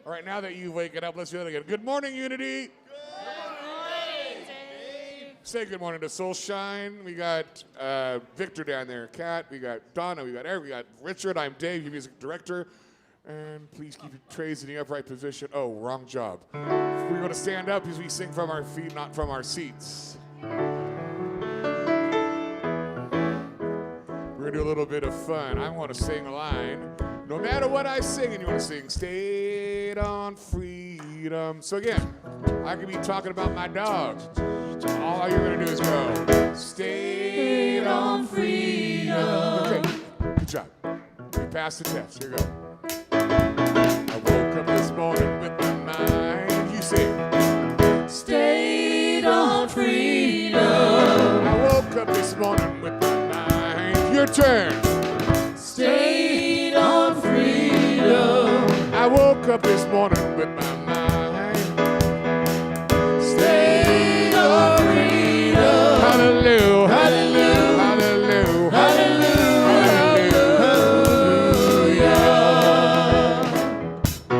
All right, now that you've waken up, let's do that again. Good morning, Unity. Good morning, Dave. Say good morning to Soulshine. We got Victor down there, Kat. We got Donna. We got Eric. We got Richard. I'm Dave, your music director. And please keep your trays in the upright position. Oh, wrong job. We're going to stand up as we sing from our feet, not from our seats. We're going to do a little bit of fun. I want to sing a line. No matter what I sing, and you want to sing, State on Freedom. So again, I could be talking about my dog. All you're going to do is go, State on Freedom. Okay, good job. You passed the test. Here you go. I woke up this morning with my mind. You sing, State on freedom. I woke up this morning with my mind. Your turn. State on freedom. I woke up this morning with my mind. State on freedom. Hallelujah, Hallelujah. hallelujah,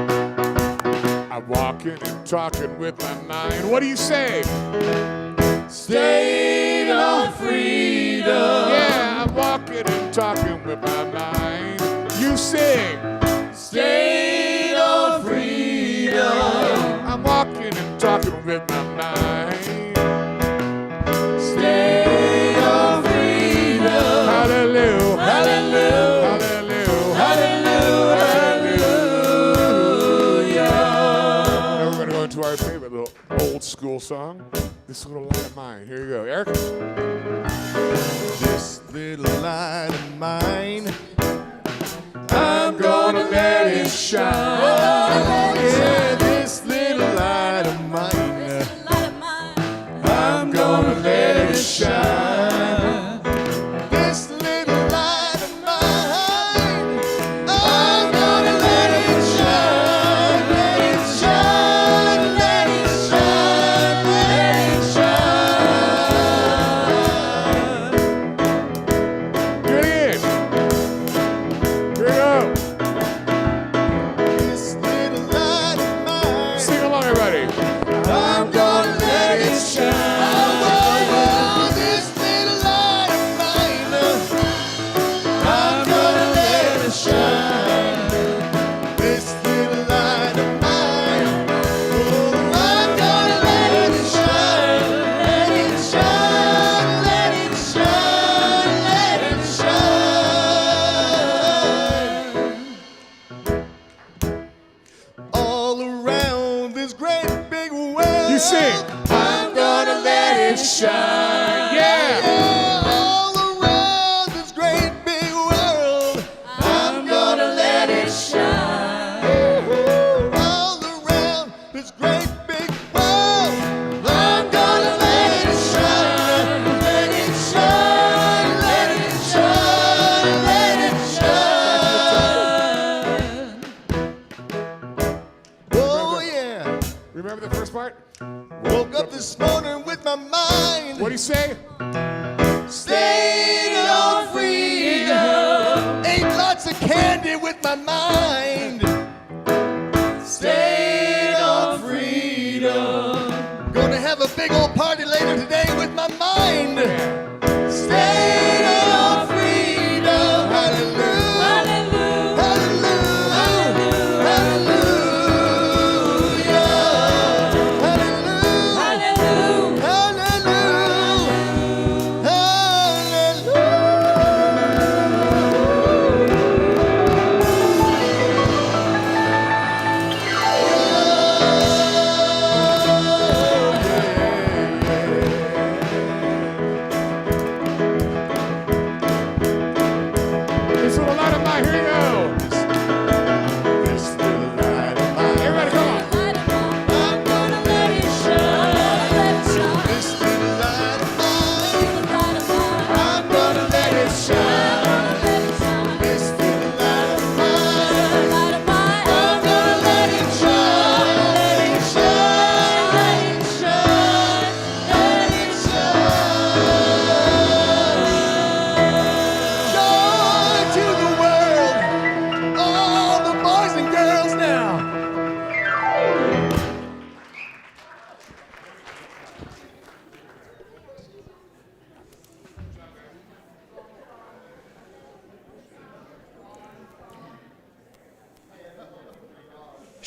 Hallelujah. I'm walking and talking with my mind. What do you say? State on freedom. Yeah, I'm walking and talking with my mind. You sing. State on freedom. I'm walking and talking with my mind. State on freedom. Hallelujah, Hallelujah. hallelujah, Hallelujah. Now we're going to go into our favorite little old school song. This little light of mine. Here you go, Eric. This little light of mine, I'm gonna let it shine. yeah, this little light of mine, I'm gonna let it shine. this little light of mine, I'm gonna let it shine, let it shine, let it shine, let it shine. Get in. Here we go. This little light of mine, Sing along, everybody. I'm gonna let it shine. Oh, this little light of mine, I'm gonna let it shine. This little light of mine, oh, I'm gonna let it shine. Let it shine, let it shine, let it shine. All around this great big world, You sing. I'm gonna let it shine. Yeah. All around this great big world, I'm gonna let it shine. All around this great big world, I'm gonna let it shine. Let it shine, let it shine, let it shine. Oh yeah. Remember the first part? Woke up this morning with my mind. What do you say? Stayed on freedom. Ate lots of candy with my mind. Stayed on freedom. Gonna have a big old party later today with my mind. Stayed on freedom. Hallelujah. Hallelujah. Hallelujah. Hallelujah. Hallelujah.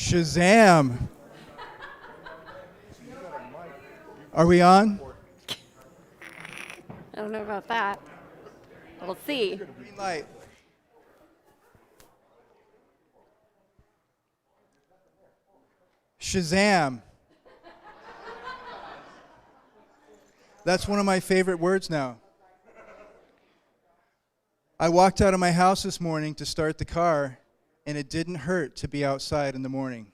Shazam. Are we on? I don't know about that. We'll see. Green light. Shazam. That's one of my favorite words now. I walked out of my house this morning to start the car, and it didn't hurt to be outside in the morning.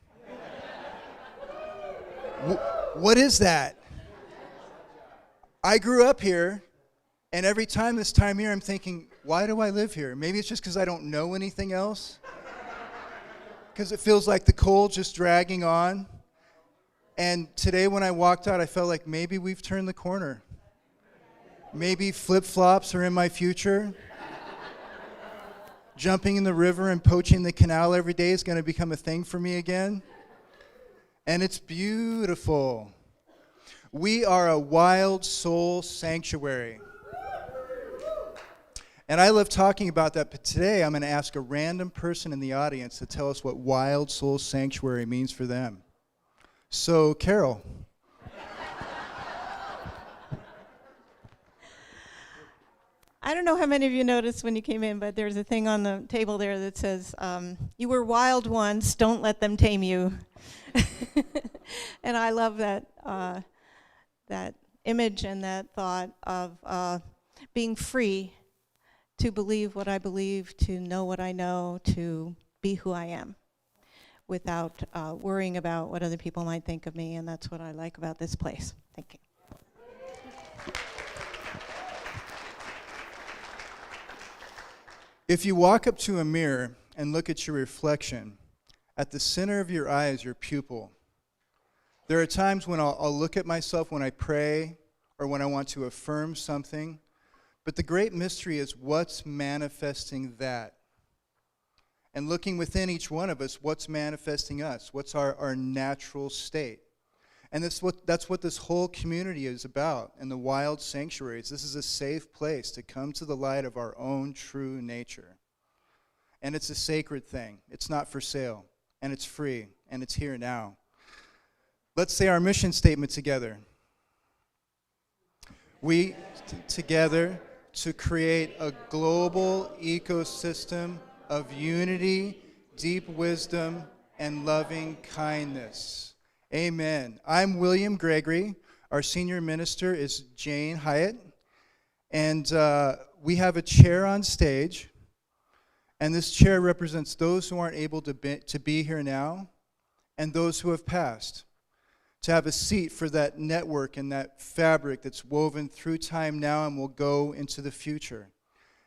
What is that? I grew up here, and every time this time here, I'm thinking, why do I live here? Maybe it's just because I don't know anything else. Because it feels like the cold just dragging on. And today when I walked out, I felt like maybe we've turned the corner. Maybe flip-flops are in my future. Jumping in the river and poaching the canal every day is going to become a thing for me again. And it's beautiful. We are a wild soul sanctuary. And I love talking about that, but today I'm going to ask a random person in the audience to tell us what wild soul sanctuary means for them. So, Carol. I don't know how many of you noticed when you came in, but there's a thing on the table there that says, you were wild once, don't let them tame you. And I love that that image and that thought of being free to believe what I believe, to know what I know, to be who I am, without worrying about what other people might think of me, and that's what I like about this place. Thank you. If you walk up to a mirror and look at your reflection, at the center of your eye is your pupil. There are times when I'll look at myself when I pray or when I want to affirm something, but the great mystery is what's manifesting that. And looking within each one of us, what's manifesting us? What's our natural state? And that's what this whole community is about in the wild sanctuaries. This is a safe place to come to the light of our own true nature. And it's a sacred thing. It's not for sale. And it's free. And it's here now. Let's say our mission statement together. We, together, to create a global ecosystem of unity, deep wisdom, and loving kindness. Amen. I'm William Gregory. Our senior minister is Jane Hiatt. And we have a chair on stage. And this chair represents those who aren't able to be here now and those who have passed. To have a seat for that network and that fabric that's woven through time now and will go into the future.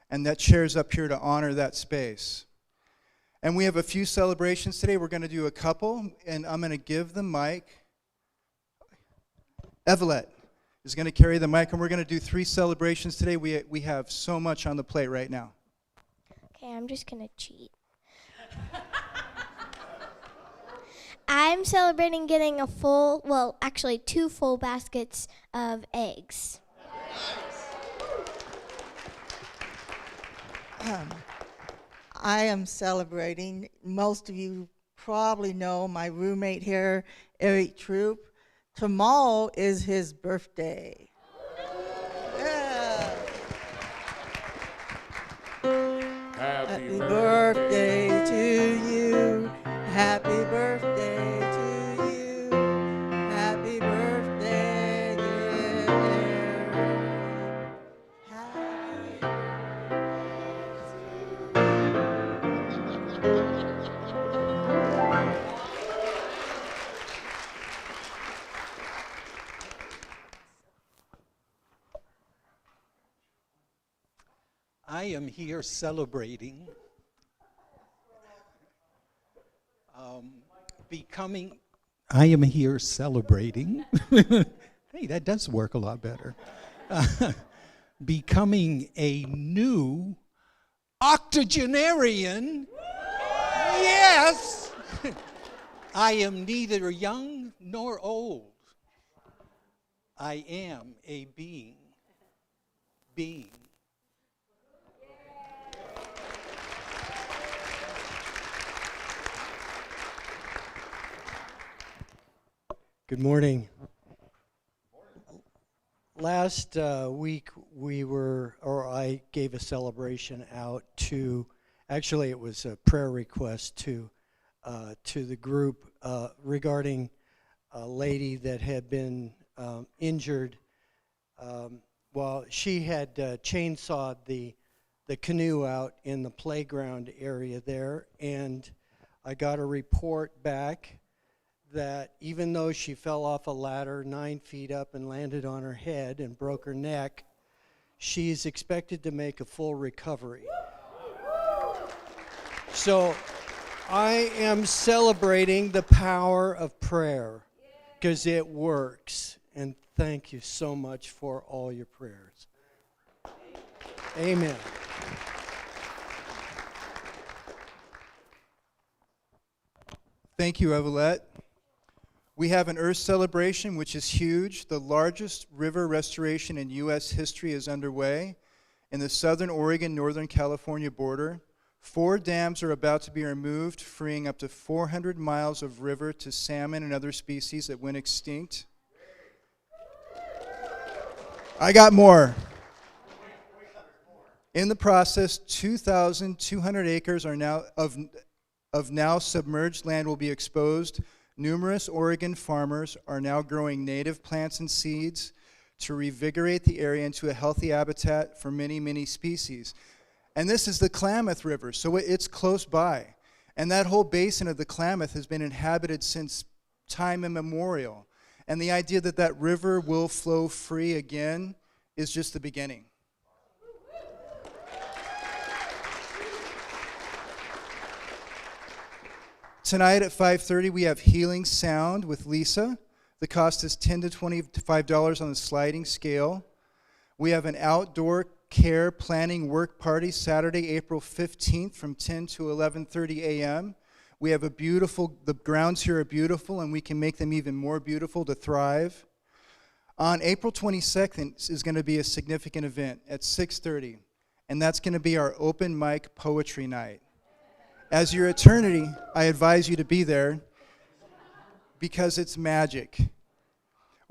And that chair's up here to honor that space. And we have a few celebrations today. We're going to do a couple, and I'm going to give the mic. Evelette is going to carry the mic, and we're going to do 3 celebrations today. We have so much on the plate right now. Okay, I'm just going to cheat. I'm celebrating getting a full, well, actually 2 full baskets of eggs. I am celebrating. Most of you probably know my roommate here, Eric Troop. Tomorrow is his birthday. Yeah. Happy birthday to you. Happy birthday to you. Happy birthday, dear Eric. Happy I am here celebrating I am here celebrating. Hey, that does work a lot better. Becoming a new octogenarian. Yes! I am neither young nor old. I am a being. Good morning. Last week I gave a celebration out to, actually it was a prayer request to the group regarding a lady that had been injured while she had chainsawed the canoe out in the playground area there, and I got a report back that even though she fell off a ladder 9 feet up and landed on her head and broke her neck, she's expected to make a full recovery. So I am celebrating the power of prayer because it works. And thank you so much for all your prayers. Amen. Thank you, Evelette. We have an Earth celebration, which is huge. The largest river restoration in U.S. history is underway in the southern Oregon, northern California border. 4 dams are about to be removed, freeing up to 400 miles of river to salmon and other species that went extinct. I got more. In the process, 2,200 acres are now of now submerged land will be exposed. Numerous Oregon farmers are now growing native plants and seeds to revigorate the area into a healthy habitat for many, many species. And this is the Klamath River, so it's close by. And that whole basin of the Klamath has been inhabited since time immemorial. And the idea that that river will flow free again is just the beginning. Tonight at 5:30, we have Healing Sound with Lisa. The cost is $10 to $25 on the sliding scale. We have an outdoor care planning work party Saturday, April 15th from 10 to 11:30 a.m. We have the grounds here are beautiful, and we can make them even more beautiful to thrive. On April 22nd is going to be a significant event at 6:30, and that's going to be our open mic poetry night. As your attorney, I advise you to be there because it's magic.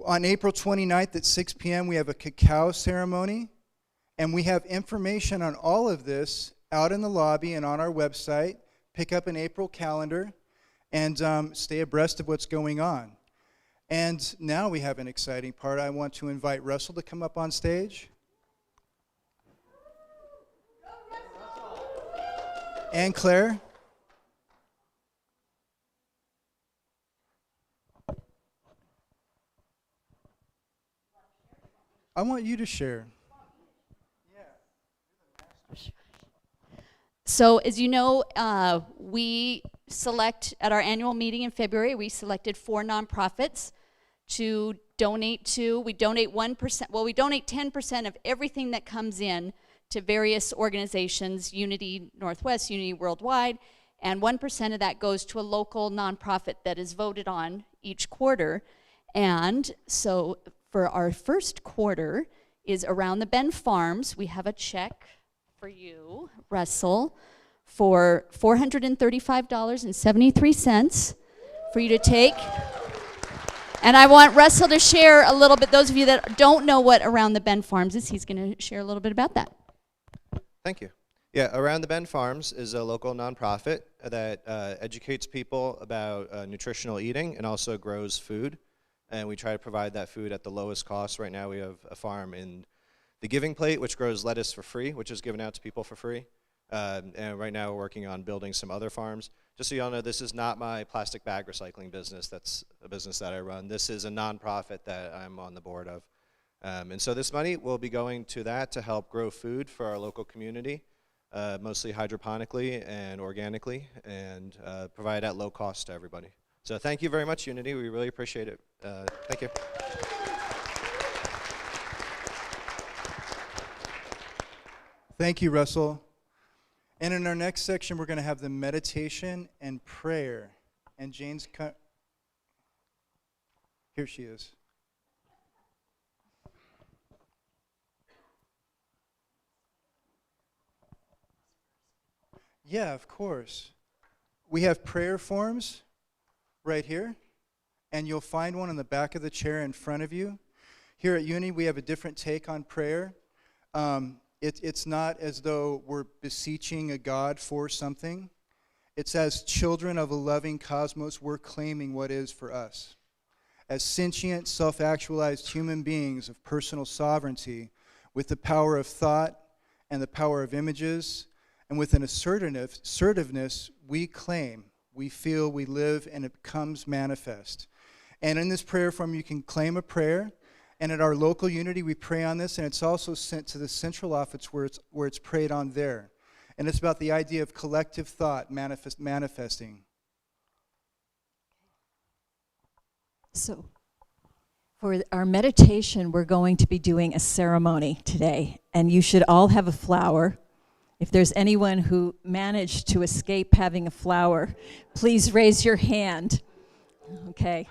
On April 29th at 6 p.m., we have a cacao ceremony, and we have information on all of this out in the lobby and on our website. Pick up an April calendar and stay abreast of what's going on. And now we have an exciting part. I want to invite Russell to come up on stage. And Claire. I want you to share. So as you know, we select at our annual meeting in February, we selected 4 nonprofits to donate to. We donate 1%, well, we donate 10% of everything that comes in to various organizations, Unity Northwest, Unity Worldwide, and 1% of that goes to a local nonprofit that is voted on each quarter. And so for our first quarter is Around the Bend Farms. We have a check for you, Russell, for $435.73 for you to take. And I want Russell to share a little bit. Those of you that don't know what Around the Bend Farms is, he's going to share a little bit about that. Thank you. Yeah, Around the Bend Farms is a local nonprofit that educates people about nutritional eating and also grows food. And we try to provide that food at the lowest cost. Right now we have a farm in the Giving Plate, which grows lettuce for free, which is given out to people for free. And right now we're working on building some other farms. Just so y'all know, this is not my plastic bag recycling business. That's a business that I run. This is a nonprofit that I'm on the board of. And so this money will be going to that to help grow food for our local community, mostly hydroponically and organically, and provide at low cost to everybody. So thank you very much, Unity. We really appreciate it. Thank you. Thank you, Russell. And in our next section, we're going to have the meditation and prayer. And Jane's, here she is. Yeah, of course. We have prayer forms right here. and you'll find one in the back of the chair in front of you. Here at Uni, we have a different take on prayer. It's not as though we're beseeching a God for something. It's as children of a loving cosmos, we're claiming what is for us. As sentient, self-actualized human beings of personal sovereignty, with the power of thought and the power of images, and with an assertiveness, we claim, we feel, we live, and it becomes manifest. And in this prayer form, you can claim a prayer. And at our local Unity, we pray on this, and it's also sent to the central office where it's prayed on there. And it's about the idea of collective thought manifesting. So, for our meditation, we're going to be doing a ceremony today, and you should all have a flower. If there's anyone who managed to escape having a flower, please raise your hand. Okay.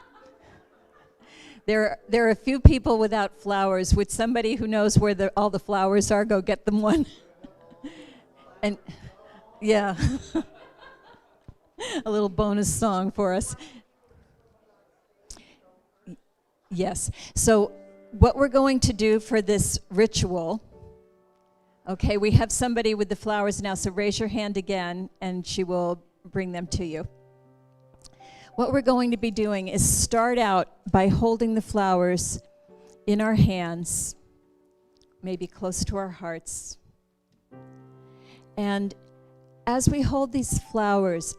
There are a few people without flowers. Would somebody who knows where all the flowers are go get them one? And yeah, a little bonus song for us. Yes. So what we're going to do for this ritual, okay, we have somebody with the flowers now, so raise your hand again, and she will bring them to you. What we're going to be doing is start out by holding the flowers in our hands, maybe close to our hearts. And as we hold these flowers,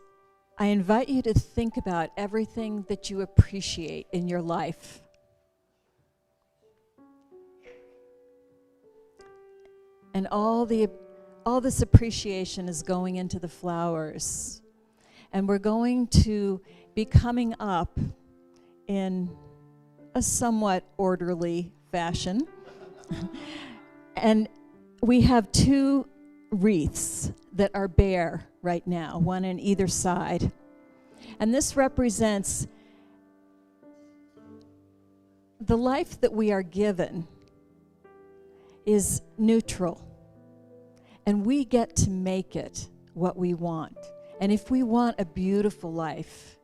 I invite you to think about everything that you appreciate in your life. And all this appreciation is going into the flowers. And we're going to be coming up in a somewhat orderly fashion. And we have two wreaths that are bare right now, one on either side. And this represents the life that we are given is neutral. And we get to make it what we want. And if we want a beautiful life,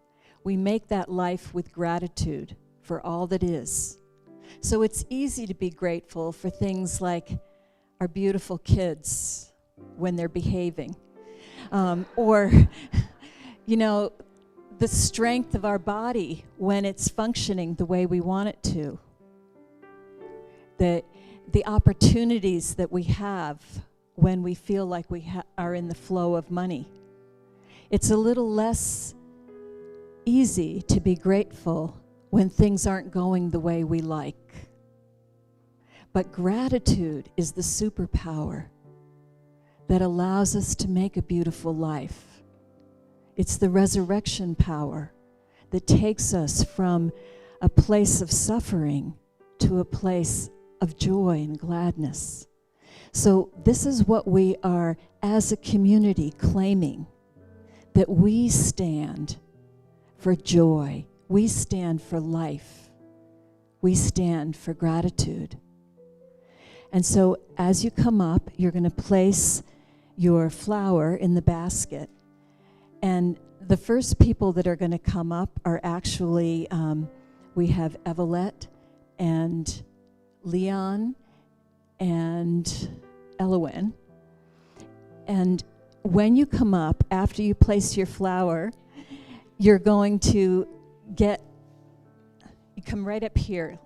we make that life with gratitude for all that is. So it's easy to be grateful for things like our beautiful kids when they're behaving, or, you know, the strength of our body when it's functioning the way we want it to. The opportunities that we have when we feel like we are in the flow of money. It's a little less easy to be grateful when things aren't going the way we like. But gratitude is the superpower that allows us to make a beautiful life. It's the resurrection power that takes us from a place of suffering to a place of joy and gladness. So this is what we are as a community claiming, that we stand for joy, we stand for life, we stand for gratitude. And so as you come up, you're going to place your flower in the basket. And the first people that are going to come up are actually, we have Evelette and Leon and Elowen. And when you come up, after you place your flower, you're going to you come right up here.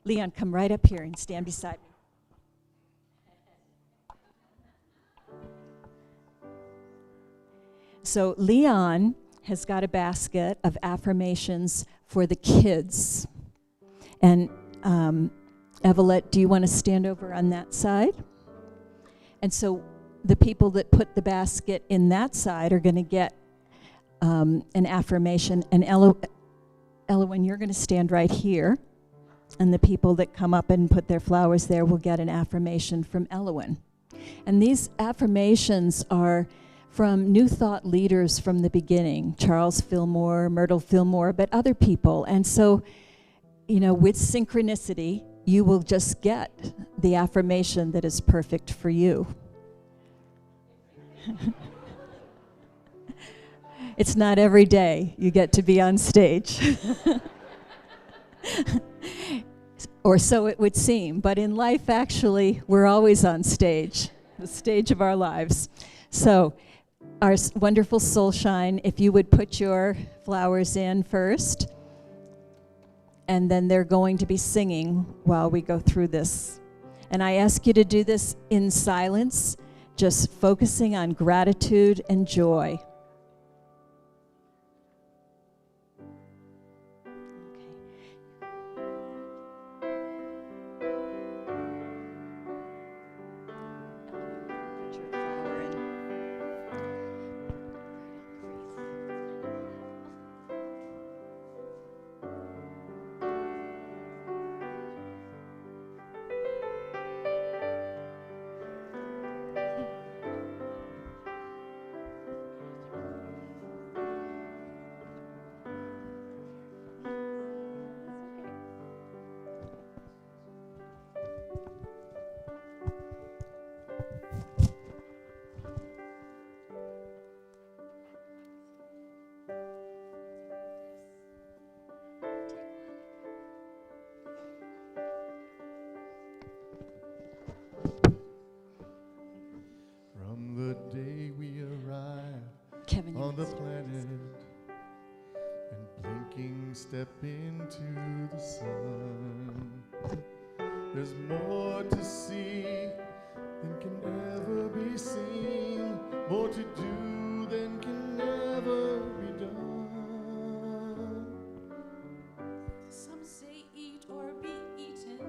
Leon, come right up here and stand beside me. So Leon has got a basket of affirmations for the kids. And Evelette, do you want to stand over on that side? And so the people that put the basket in that side are going to get an affirmation. And Elowen, you're going to stand right here. And the people that come up and put their flowers there will get an affirmation from Elowen. And these affirmations are from New Thought leaders from the beginning, Charles Fillmore, Myrtle Fillmore, but other people. And so, you know, with synchronicity, you will just get the affirmation that is perfect for you. It's not every day you get to be on stage. Or so it would seem. But in life, actually, we're always on stage, the stage of our lives. So our wonderful soul shine, if you would put your flowers in first, and then they're going to be singing while we go through this. And I ask you to do this in silence, just focusing on gratitude and joy. From the day we arrive Kevin, on the planet and blinking step into the sun, there's more to see than can ever be seen, more to do than can ever be done. Some say eat or be eaten.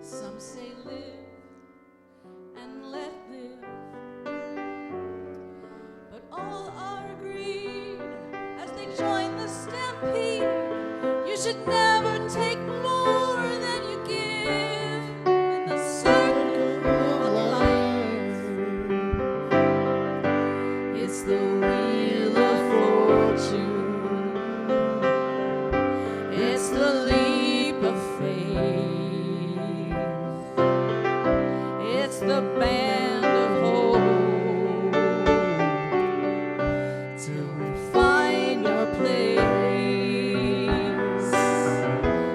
Some say live and let live. But all are agreed as they join the stampede. You should never take more than you give in the circle of life. It's the wheel of fortune. It's the leap of faith. It's the band of hope till we find our place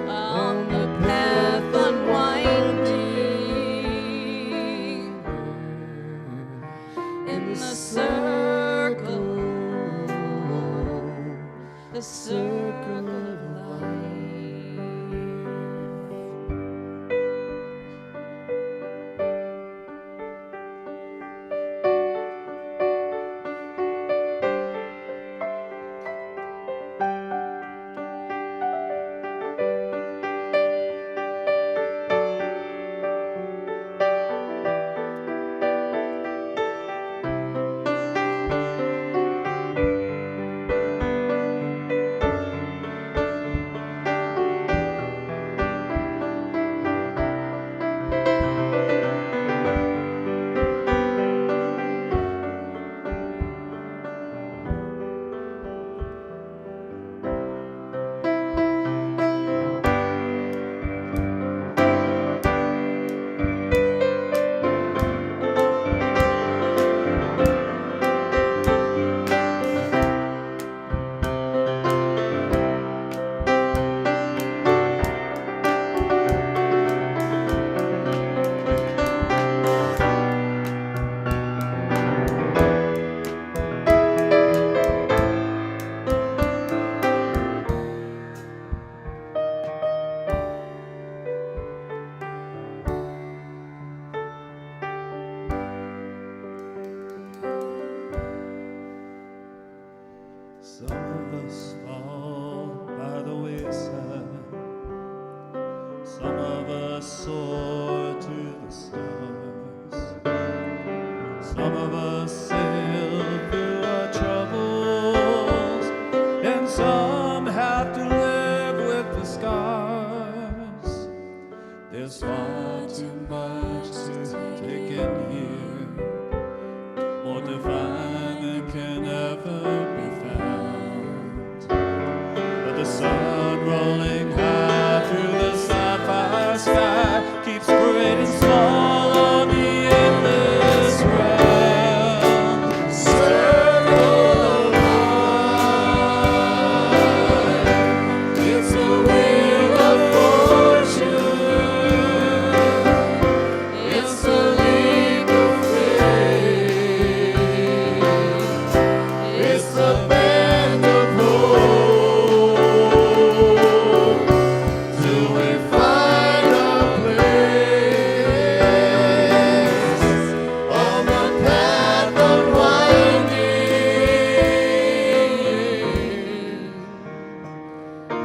on the path unwinding in the circle of life. Some of us fall by the wayside. Some of us soar to the stars. Some of us sail through our troubles, and some have to live with the scars. There's far too much to take in here, more divine than can ever be found. But the sun rolling high through the sapphire sky keeps great and small on the endless round. Circle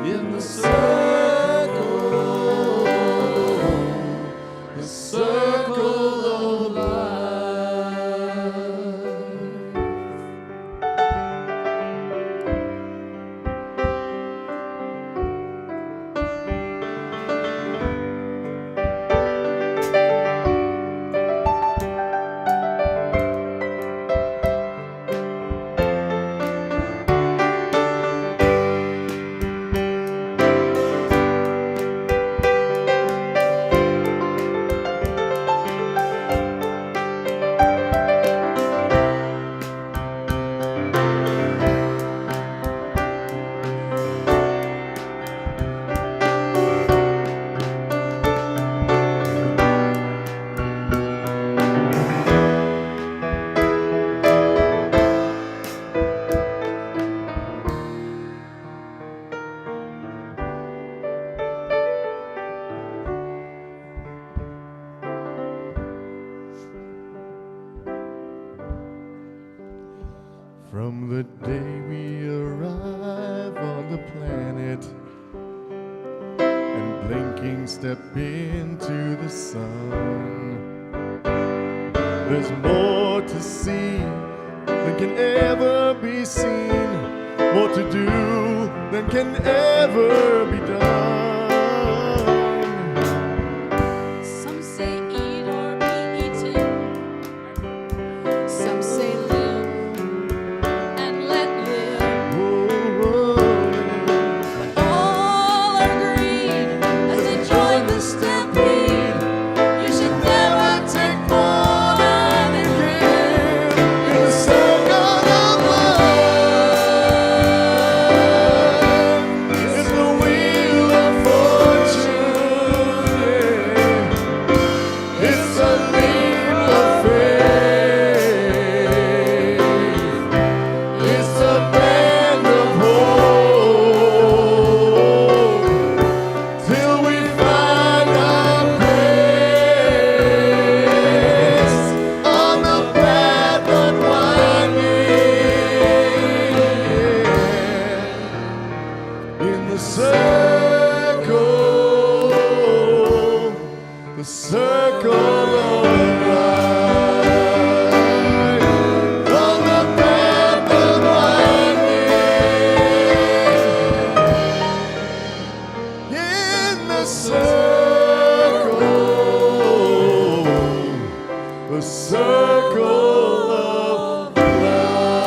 in the circle, the circle of life. From the day we arrive on the planet and blinking step into the sun, there's more to see than can ever be seen, more to do than can ever be done. Some say eat or be eaten. Some say live and let live. But all are agreed as they join the stampede. You should never take more than you give. In the circle of life, it's the wheel of fortune. It's a leap of faith. It's a band of hope till we find our place on the path unwinding. In the circle, the circle of life, on the path unwinding. In the circle, the circle of life.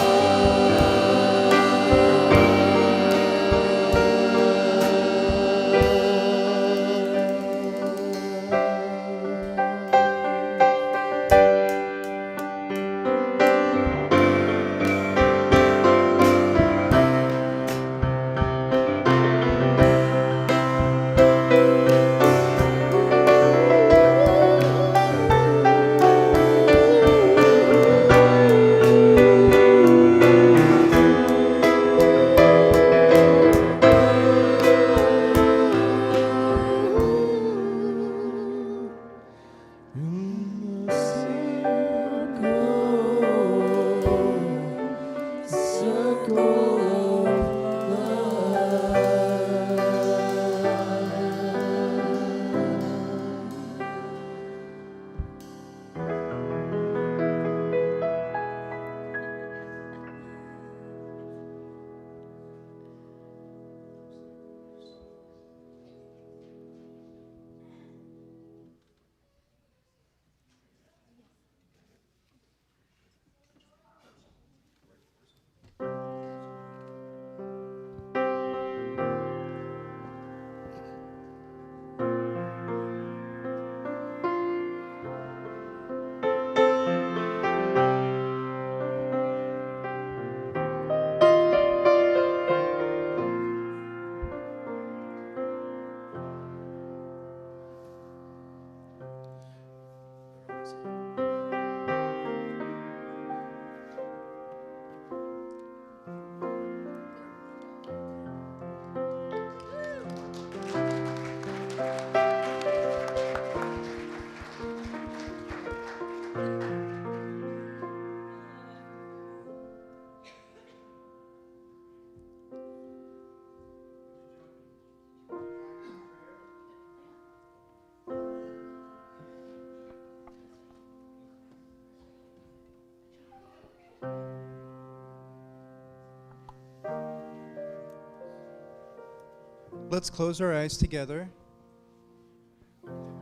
Let's close our eyes together.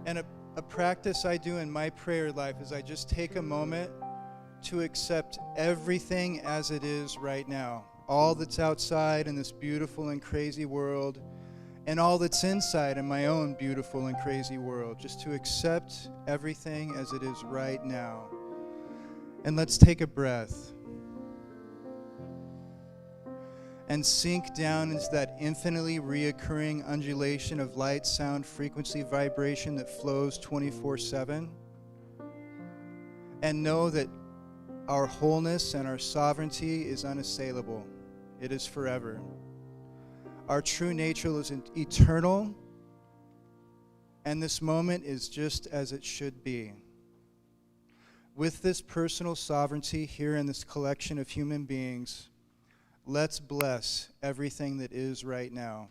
And a practice I do in my prayer life is I just take a moment to accept everything as it is right now. All that's outside in this beautiful and crazy world, and all that's inside in my own beautiful and crazy world. Just to accept everything as it is right now. And let's take a breath. And sink down into that infinitely reoccurring undulation of light, sound, frequency, vibration that flows 24/7. And know that our wholeness and our sovereignty is unassailable. It is forever. Our true nature is eternal, and this moment is just as it should be. With this personal sovereignty here in this collection of human beings, let's bless everything that is right now.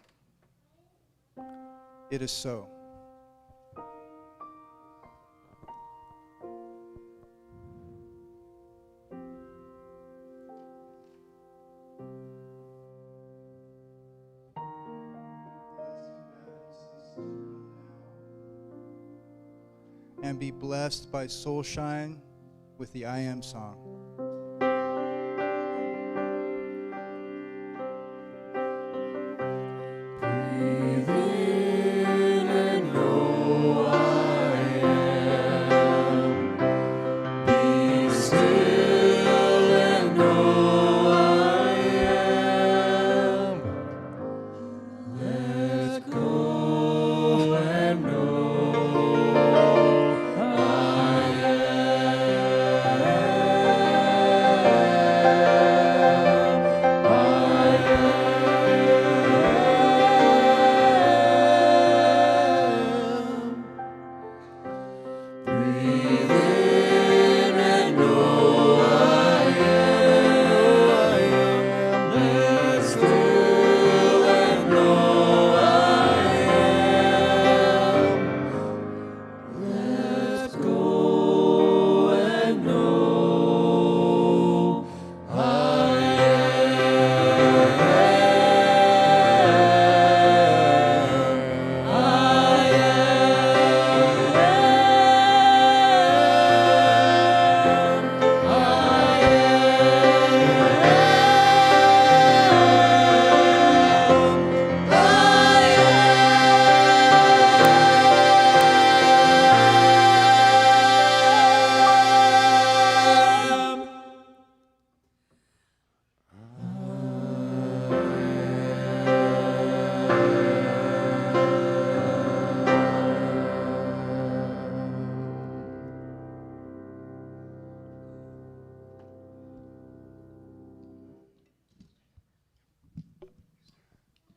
It is so. And be blessed by soul shine with the I Am song. Breathe in and know I am. Be still and know I am. Let go and know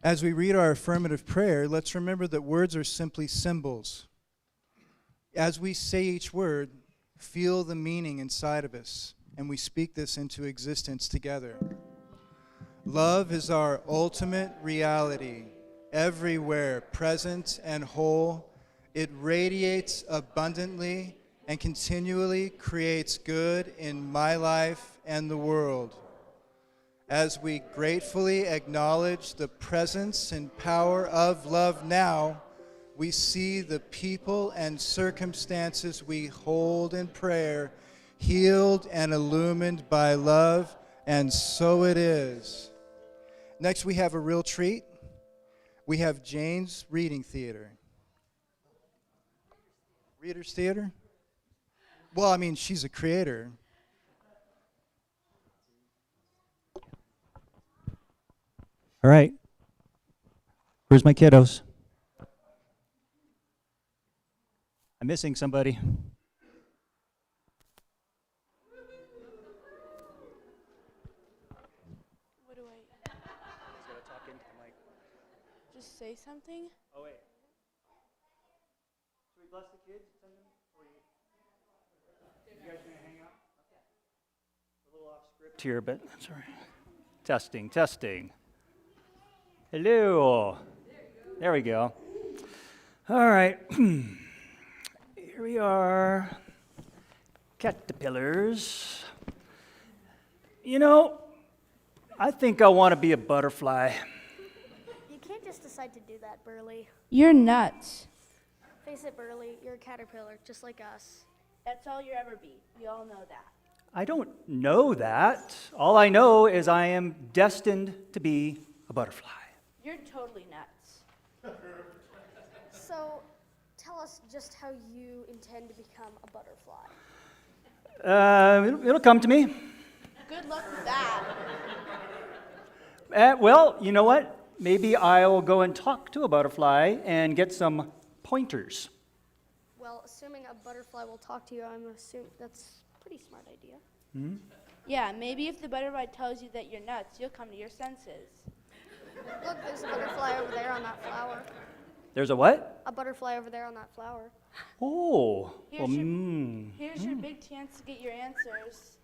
As we read our affirmative prayer, let's remember that words are simply symbols. As we say each word, feel the meaning inside of us, and we speak this into existence together. Love is our ultimate reality, everywhere, present and whole. It radiates abundantly and continually creates good in my life and the world. As we gratefully acknowledge the presence and power of love now, we see the people and circumstances we hold in prayer healed and illumined by love, and so it is. Next, we have a real treat. We have Jane's Reading Theater. Reader's Theater? Well, I mean, she's a creator. All right. Where's my kiddos? I'm missing somebody. What do I? Just say something? Oh, wait. Should we bless the kids? Send them? Or you guys going to hang out? Okay. A little off script here, but that's all right. Testing, testing. Hello. There we go. All right. Here we are. Caterpillars. You know, I think I want to be a butterfly. You can't just decide to do that, Burley? You're nuts. Face it, Burley, you're a caterpillar, just like us. That's all you'll ever be. We all know that. I don't know that. All I know is I am destined to be a butterfly. You're totally nuts. So, tell us just how you intend to become a butterfly. It'll come to me. Good luck with that. Well, you know what? Maybe I'll go and talk to a butterfly and get some pointers. Well, assuming a butterfly will talk to you, I'm assuming that's a pretty smart idea. Hmm? Yeah, maybe if the butterfly tells you that you're nuts, you'll come to your senses. Look, there's a butterfly over there on that flower. There's a what? A butterfly over there on that flower. Oh. Here's your big chance to get your answers.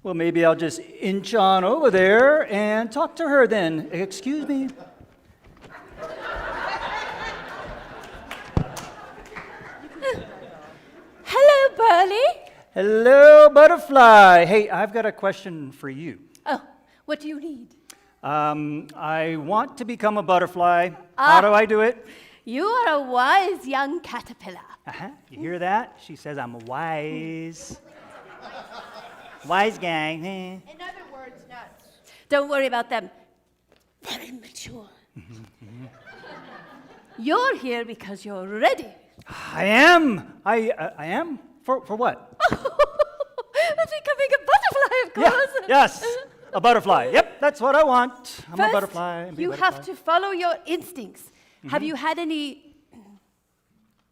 Well, maybe I'll just inch on over there and talk to her then. Excuse me. Hello, Burley. Hello, butterfly. Hey, I've got a question for you. Oh, what do you need? I want to become a butterfly. How do I do it? You are a wise young caterpillar. Uh-huh. You hear that? She says I'm wise. Wise guy. In other words, nuts. Don't worry about them. They're immature. You're here because you're ready. I am. I am. For what? Becoming a butterfly, of course. Yeah, yes, a butterfly. Yep, that's what I want. I'm a First, butterfly. You have to follow your instincts. Have you had any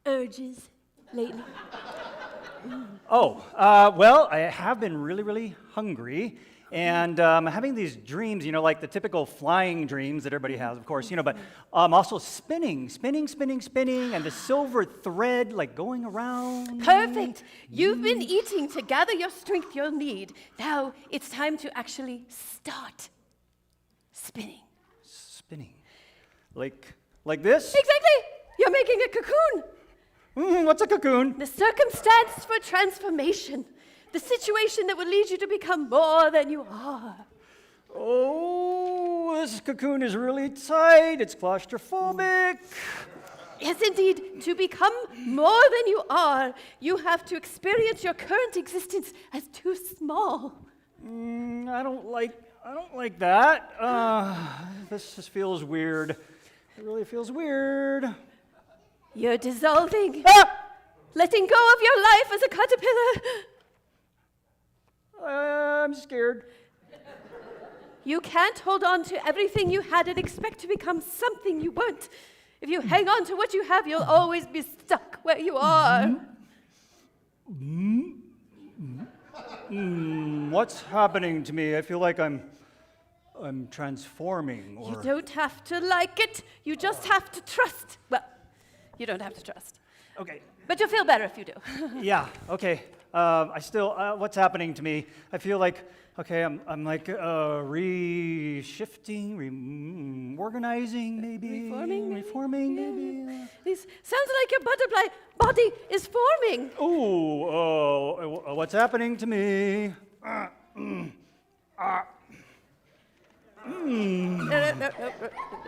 urges lately? Oh, well, I have been really, really hungry. And having these dreams, you know, like the typical flying dreams that everybody has, of course, you know, but also spinning, and the silver thread, like going around. Perfect. You've been eating to gather your strength you'll need. Now it's time to actually start spinning. Spinning. Like this? Exactly. You're making a cocoon. What's a cocoon? The circumstance for transformation. The situation that will lead you to become more than you are. Oh, this cocoon is really tight. It's claustrophobic. Yes, indeed. To become more than you are, you have to experience your current existence as too small. I don't like that. This just feels weird. It really feels weird. You're dissolving. Letting go of your life as a caterpillar. I'm scared. You can't hold on to everything you had and expect to become something you weren't. If you hang on to what you have, you'll always be stuck where you are. What's happening to me? I feel like I'm transforming. Or... You don't have to like it. You just have to trust. Well, you don't have to trust. Okay. But you'll feel better if you do. Yeah, okay. I still, what's happening to me? I feel like, okay, I'm like re-shifting, organizing maybe. Reforming maybe. This sounds like your butterfly body is forming. Ooh, what's happening to me?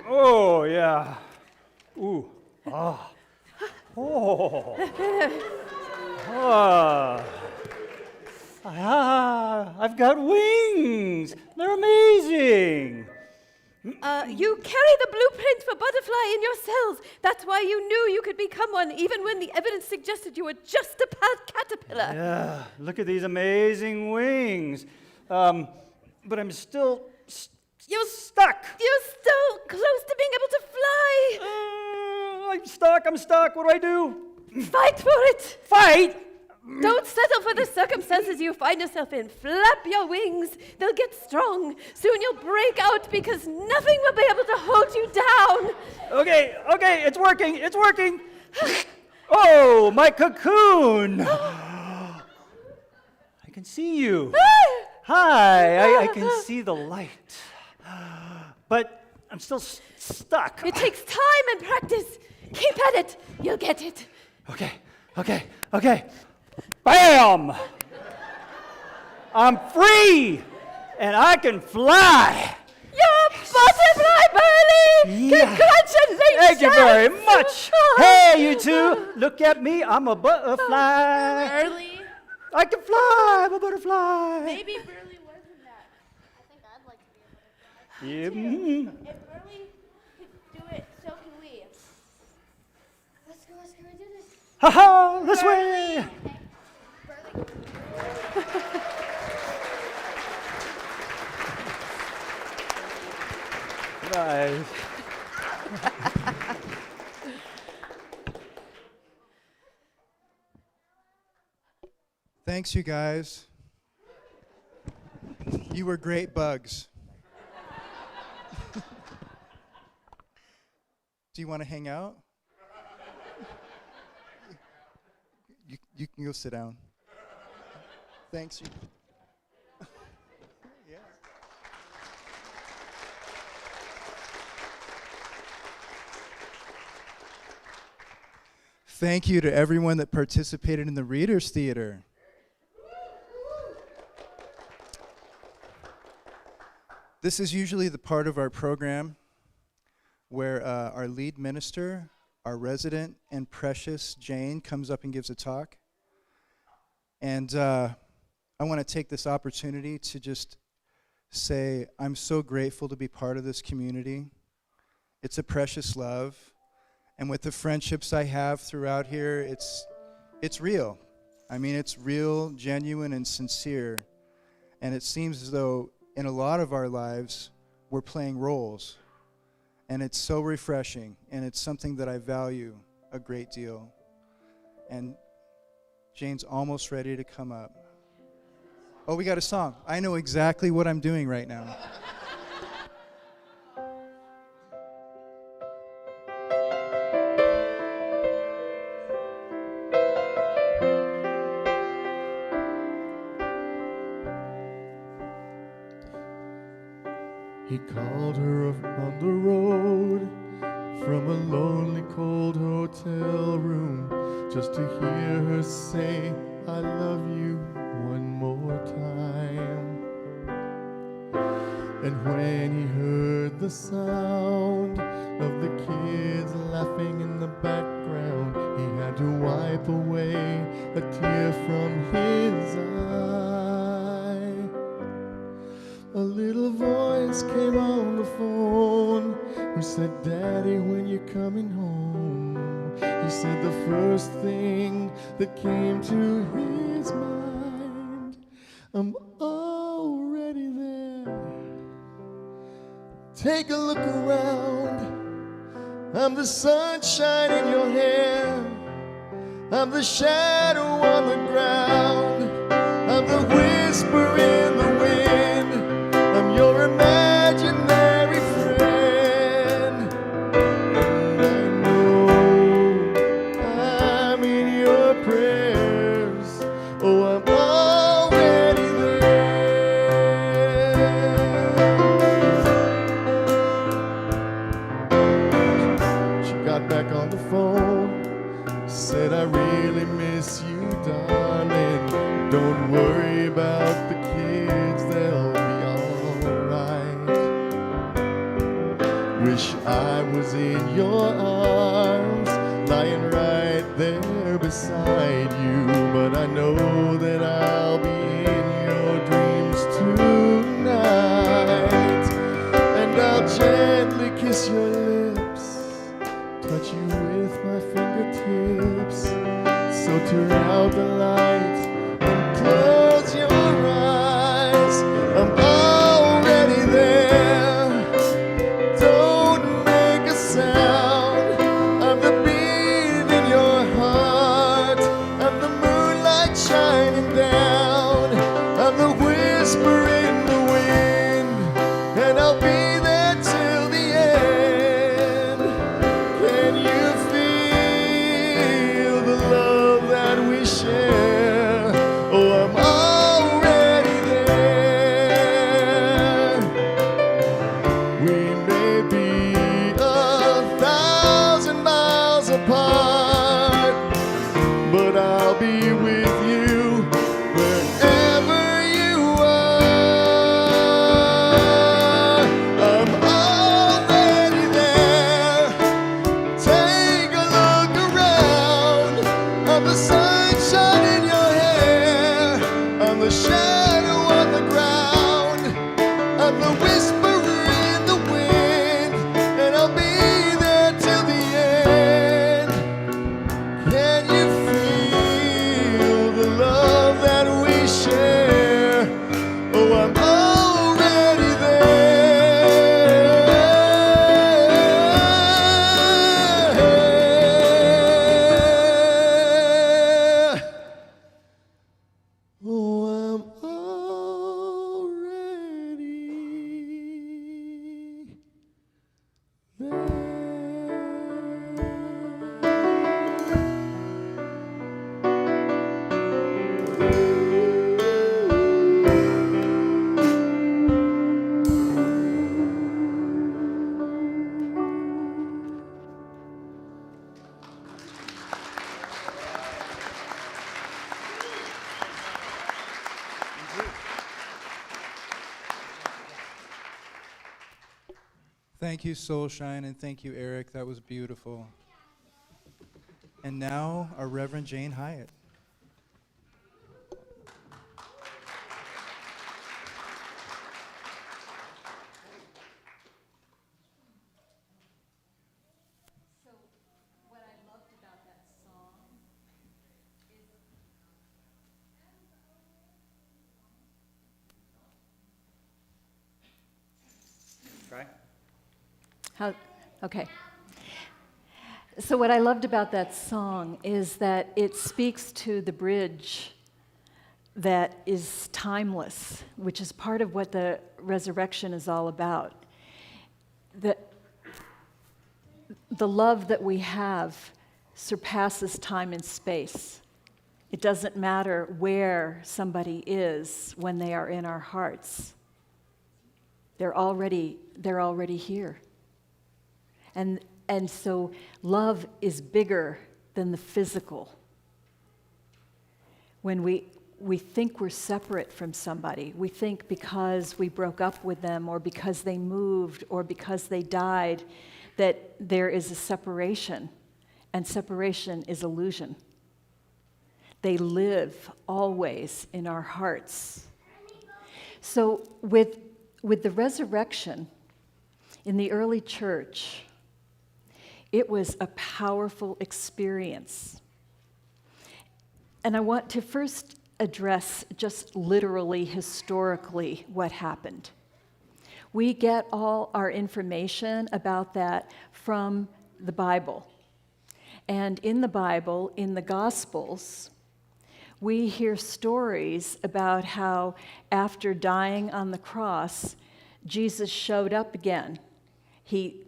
Oh, yeah. Ooh, ah. Oh. I've got wings. They're amazing. You carry the blueprint for butterfly in your cells. That's why you knew you could become one, even when the evidence suggested you were just a caterpillar. Yeah, look at these amazing wings. But I'm still stuck. You're still close to being able to fly. I'm stuck. What do I do? Fight for it. Fight? Don't settle for the circumstances you find yourself in. Flap your wings. They'll get strong. Soon you'll break out because nothing will be able to hold you down. Okay, it's working. Oh, my cocoon. I can see you. Hi, I can see the light. But I'm still stuck. It takes time and practice. Keep at it. You'll get it. Okay. Bam! I'm free, and I can fly. You're a butterfly, Burley! Yeah. Congratulations! Congratulations! Thank you very much. Hey, you two, look at me. I'm a butterfly. Burley. I can fly. I'm a butterfly. Maybe Burley wasn't that. I think I'd like to be a butterfly. Yeah. If Burley could do it, so can we. Let's go do this. Ha ha, this way. Nice. Thanks, you guys. You were great bugs. Do you want to hang out? You can go sit down. Thanks. Yeah. Thank you to everyone that participated in the Readers Theater. This is usually the part of our program where our lead minister, our resident and precious Jane, comes up and gives a talk. And I want to take this opportunity to just say I'm so grateful to be part of this community. It's a precious love. And with the friendships I have throughout here, it's real. I mean, it's real, genuine, and sincere. And it seems as though in a lot of our lives, we're playing roles. And it's so refreshing, and it's something that I value a great deal. And Jane's almost ready to come up. Oh, we got a song. I know exactly what I'm doing right now. He called her up on the road from a lonely, cold hotel room just to hear her say, I love you one more time. And when he heard the sound of the kids laughing in the background, he had to wipe away a tear from his eye. A little voice came on the phone who said, Daddy, when you're coming home? He said the first thing that came to his mind, I'm already there. Take a look around. I'm the sunshine in your hair. I'm the shadow on the ground. I'm the whisper in the wind. I'm your imaginary friend. And I know I'm in your prayers. Oh, I'm already there. She got back on the phone, said, I really miss you, darling. Don't worry about the kids, they'll be alright. Wish I was in your arms, lying right there beside you. But I know that I'll be in your dreams tonight. And I'll gently kiss your lips, touch you with my fingertips. So turn out the light and close your eyes. I'm already there. Don't make a sound. I'm the beat in your heart. I'm the moonlight shining down. I'm the whisper in the wind. And I'll be there till the end. Can you feel the love that we share? Thank you, Soulshine, and thank you, Eric. That was beautiful. And now, our Reverend Jane Hiatt. Try. Okay. So what I loved about that song is that it speaks to the bridge that is timeless, which is part of what the resurrection is all about. The love that we have surpasses time and space. It doesn't matter where somebody is when they are in our hearts. They're already here. And so love is bigger than the physical. When we think we're separate from somebody, we think because we broke up with them or because they moved or because they died, that there is a separation, and separation is illusion. They live always in our hearts. So with the resurrection in the early church, it was a powerful experience. And I want to first address just literally, historically, what happened. We get all our information about that from the Bible. And in the Bible, in the Gospels, we hear stories about how after dying on the cross, Jesus showed up again.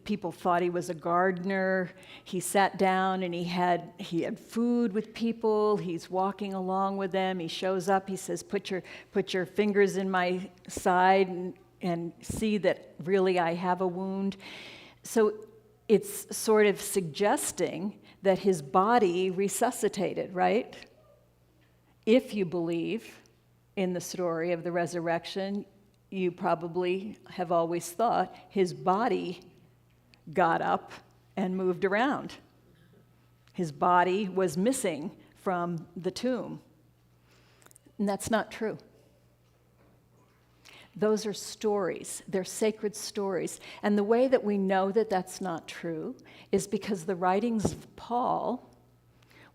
People thought he was a gardener. He sat down and he had food with people. He's walking along with them. He shows up. He says, "Put your fingers in my side and see that really I have a wound." So it's sort of suggesting that his body resuscitated, right? If you believe in the story of the resurrection, you probably have always thought his body got up and moved around. His body was missing from the tomb. And that's not true. Those are stories. They're sacred stories. And the way that we know that that's not true is because the writings of Paul,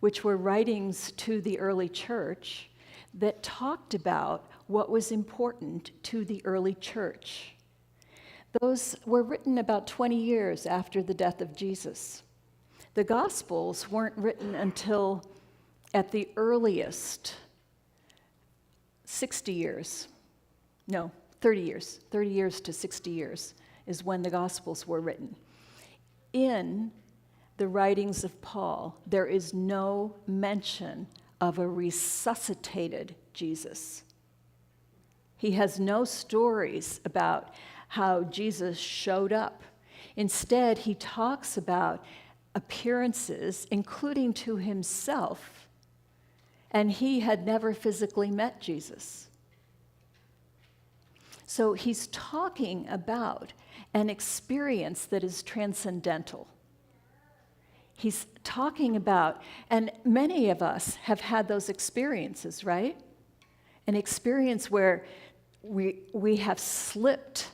which were writings to the early church, that talked about what was important to the early church. Those were written about 20 years after the death of Jesus. The Gospels weren't written until, at the earliest, 60 years. No, 30 years. 30 years to 60 years is when the Gospels were written. In the writings of Paul, there is no mention of a resuscitated Jesus. He has no stories about how Jesus showed up. Instead, he talks about appearances, including to himself, and he had never physically met Jesus. So he's talking about an experience that is transcendental. He's talking about, and many of us have had those experiences, right? An experience where we have slipped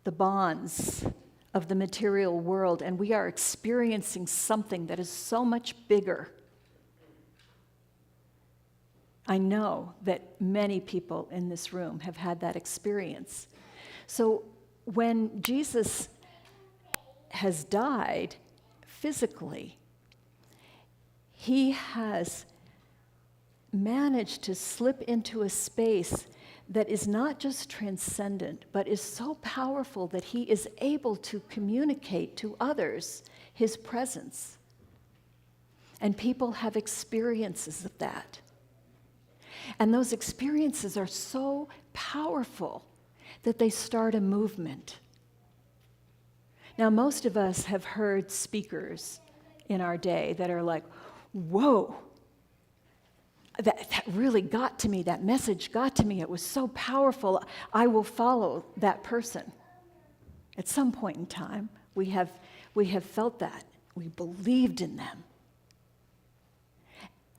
the bonds of the material world and we are experiencing something that is so much bigger. I know that many people in this room have had that experience. So when Jesus has died physically, he has managed to slip into a space that is not just transcendent, but is so powerful that he is able to communicate to others his presence. And people have experiences of that. And those experiences are so powerful that they start a movement. Now, most of us have heard speakers in our day that are like, whoa, that really got to me, that message got to me, it was so powerful, I will follow that person. At some point in time, We have felt that. We believed in them.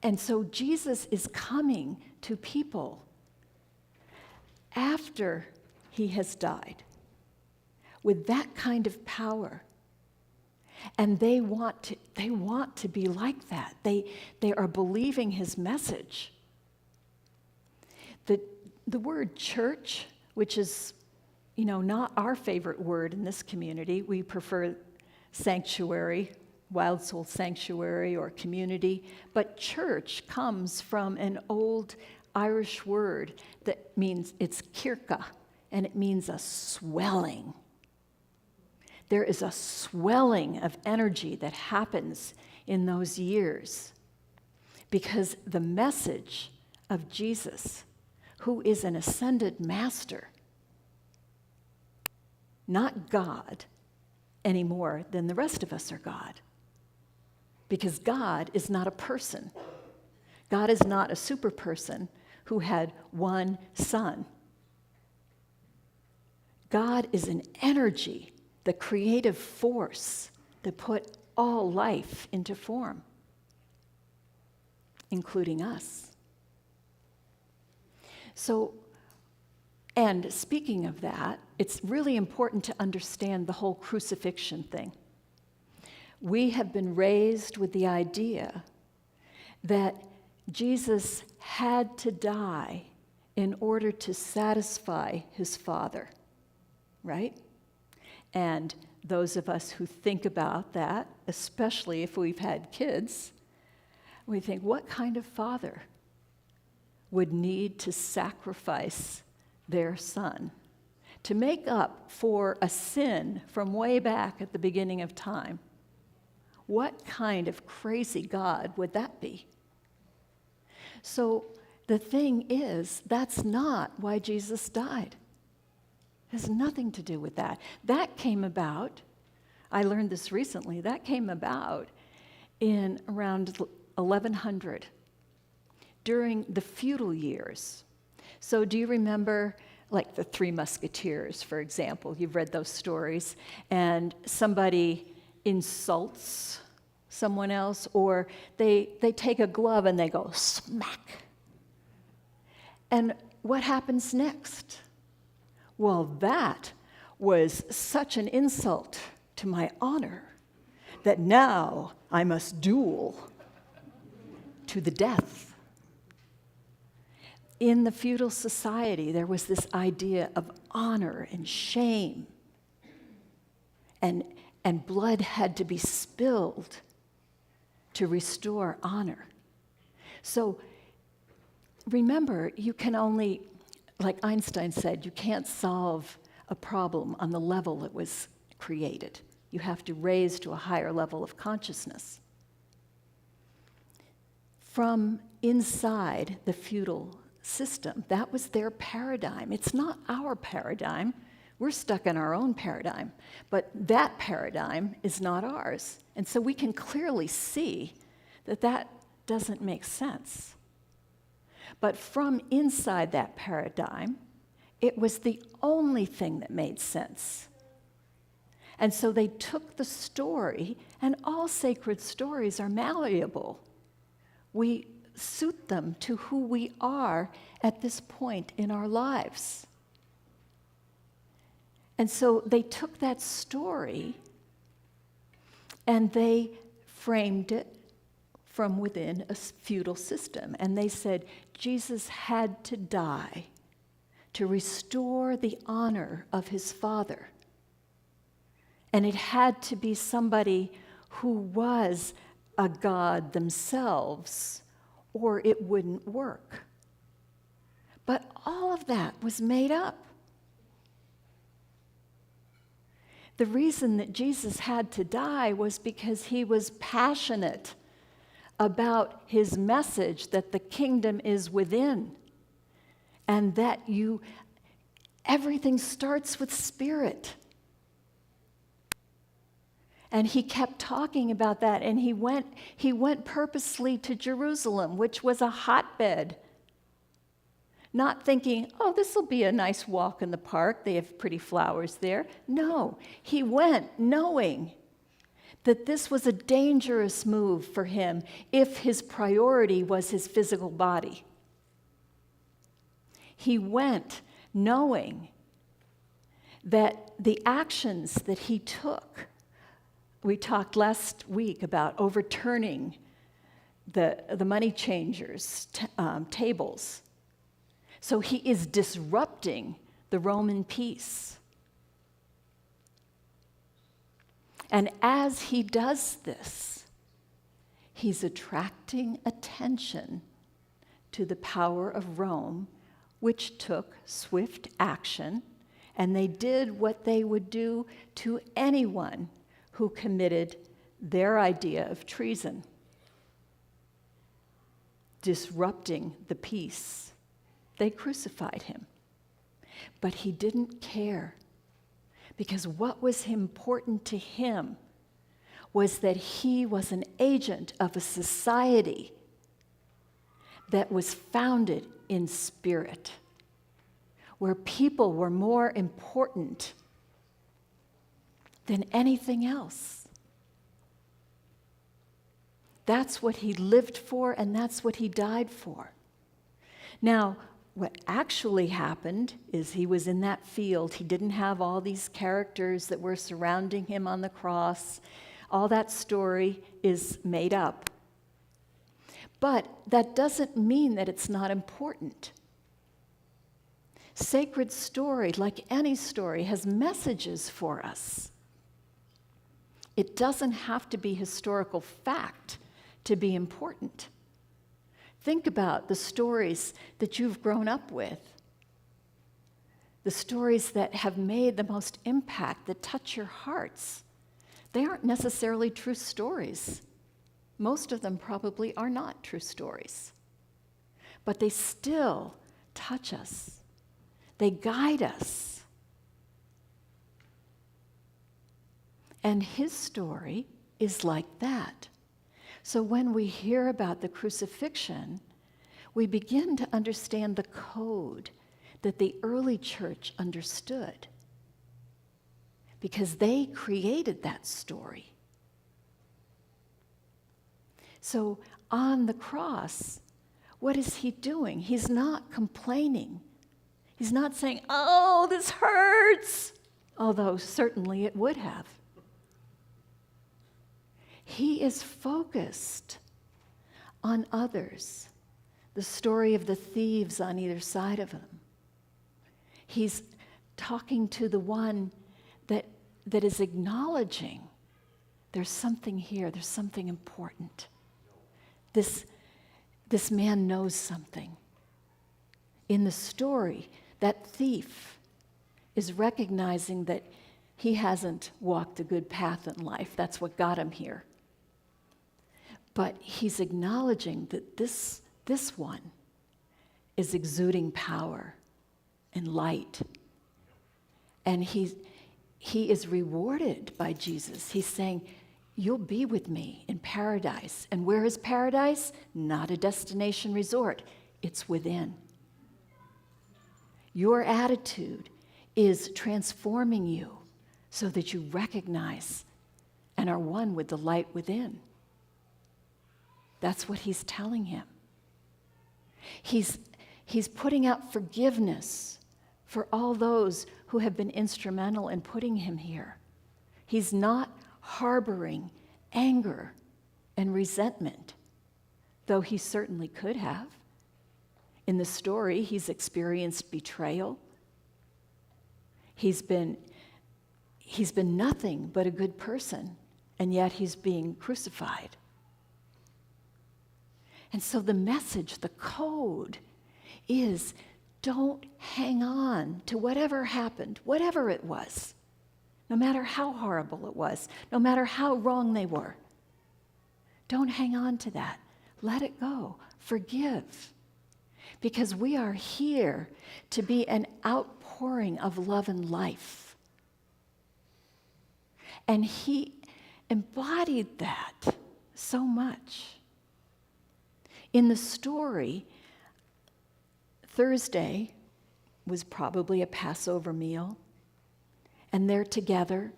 And so Jesus is coming to people after he has died with that kind of power. And they want to be like that. They are believing his message. The word church, which is, not our favorite word in this community. We prefer sanctuary, Wild Soul Sanctuary, or community. But church comes from an old Irish word that means, it's kirka, and it means a swelling. There is a swelling of energy that happens in those years because the message of Jesus, who is an ascended master, not God any more than the rest of us are God. Because God is not a person. God is not a super person who had one son. God is an energy, the creative force that put all life into form, including us. So, and speaking of that, it's really important to understand the whole crucifixion thing. We have been raised with the idea that Jesus had to die in order to satisfy his Father, right? And those of us who think about that, especially if we've had kids, we think, what kind of father would need to sacrifice their son to make up for a sin from way back at the beginning of time? What kind of crazy God would that be? So the thing is, that's not why Jesus died. It has nothing to do with that. That came about, I learned this recently, that came about in around 1100, during the feudal years. So do you remember, like the Three Musketeers, for example? You've read those stories, and somebody insults someone else, or they take a glove and they go smack. And what happens next? Well, that was such an insult to my honor that now I must duel to the death. In the feudal society, there was this idea of honor and shame, and blood had to be spilled to restore honor. So remember, you can only, like Einstein said, you can't solve a problem on the level it was created. You have to raise to a higher level of consciousness. From inside the feudal system, that was their paradigm. It's not our paradigm. We're stuck in our own paradigm. But that paradigm is not ours. And so we can clearly see that that doesn't make sense. But from inside that paradigm, it was the only thing that made sense. And so they took the story, and all sacred stories are malleable. We suit them to who we are at this point in our lives. And so they took that story and they framed it from within a feudal system. And they said, Jesus had to die to restore the honor of his Father. And it had to be somebody who was a god themselves, or it wouldn't work. But all of that was made up. The reason that Jesus had to die was because he was passionate about his message that the kingdom is within, and that everything starts with spirit. And he kept talking about that, and he went purposely to Jerusalem, which was a hotbed, Not thinking, oh, this will be a nice walk in the park. They have pretty flowers there. No, he went knowing that this was a dangerous move for him if his priority was his physical body. He went knowing that the actions that he took, we talked last week about overturning the money changers' tables. So he is disrupting the Roman peace. And as he does this, he's attracting attention to the power of Rome, which took swift action, and they did what they would do to anyone who committed their idea of treason, disrupting the peace. They crucified him, but he didn't care, because what was important to him was that he was an agent of a society that was founded in spirit, where people were more important than anything else. That's what he lived for, and that's what he died for. Now, what actually happened is he was in that field. He didn't have all these characters that were surrounding him on the cross. All that story is made up. But that doesn't mean that it's not important. Sacred story, like any story, has messages for us. It doesn't have to be historical fact to be important. Think about the stories that you've grown up with, the stories that have made the most impact, that touch your hearts. They aren't necessarily true stories. Most of them probably are not true stories. But they still touch us. They guide us. And his story is like that. So when we hear about the crucifixion, we begin to understand the code that the early church understood, because they created that story. So on the cross, what is he doing? He's not complaining. He's not saying, oh, this hurts, although certainly it would have. He is focused on others, the story of the thieves on either side of him. He's talking to the one that is acknowledging there's something here, there's something important. This man knows something. In the story, that thief is recognizing that he hasn't walked a good path in life. That's what got him here. But he's acknowledging that this one is exuding power and light. And he is rewarded by Jesus. He's saying, you'll be with me in paradise. And where is paradise? Not a destination resort. It's within. Your attitude is transforming you so that you recognize and are one with the light within. That's what he's telling him. He's putting out forgiveness for all those who have been instrumental in putting him here. He's not harboring anger and resentment, though he certainly could have. In the story, he's experienced betrayal. He's been nothing but a good person, and yet he's being crucified. And so the message, the code, is don't hang on to whatever happened, whatever it was, no matter how horrible it was, no matter how wrong they were. Don't hang on to that. Let it go. Forgive. Because we are here to be an outpouring of love and life. And he embodied that so much. In the story, Thursday was probably a Passover meal, and they're together,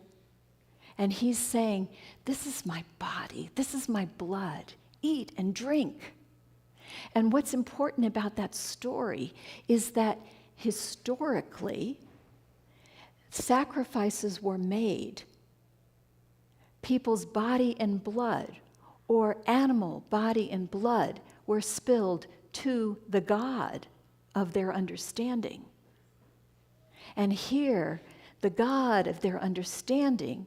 and he's saying, this is my body, this is my blood, eat and drink. And what's important about that story is that historically, sacrifices were made. People's body and blood, or animal body and blood, were spilled to the God of their understanding. And here, the God of their understanding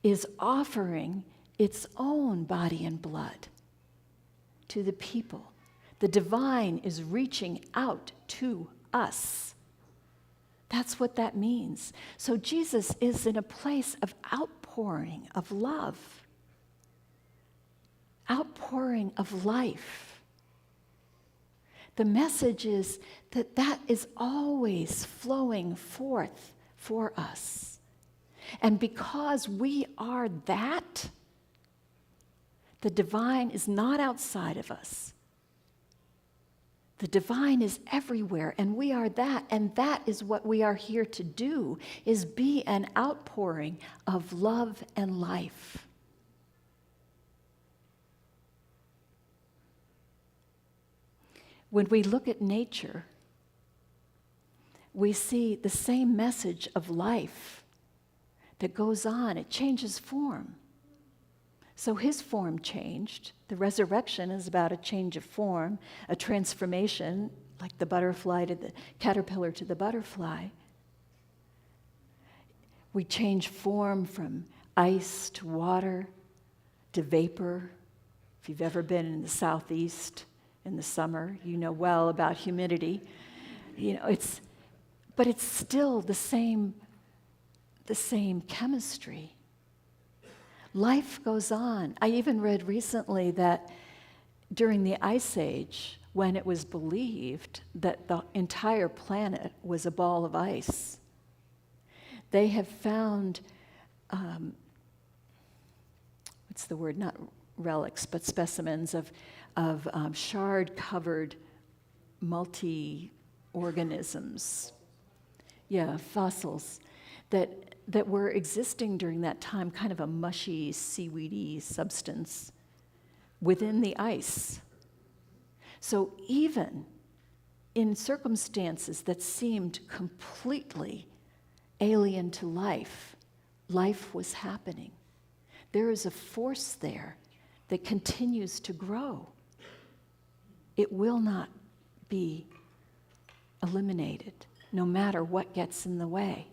is offering its own body and blood to the people. The divine is reaching out to us. That's what that means. So Jesus is in a place of outpouring of love, outpouring of life. The message is that that is always flowing forth for us. And because we are that, the divine is not outside of us. The divine is everywhere, and we are that, and that is what we are here to do, is be an outpouring of love and life. When we look at nature, we see the same message of life that goes on. It changes form. So his form changed. The resurrection is about a change of form, a transformation, like the butterfly to the caterpillar to the butterfly. We change form from ice to water to vapor. If you've ever been in the southeast in the summer, you know well about humidity. But it's still the same chemistry. Life goes on. I even read recently that during the Ice Age, when it was believed that the entire planet was a ball of ice, they have found, what's the word, not relics, but specimens of shard-covered multi-organisms, fossils, that were existing during that time, kind of a mushy, seaweedy substance within the ice. So even in circumstances that seemed completely alien to life, life was happening. There is a force there that continues to grow. It will not be eliminated, no matter what gets in the way.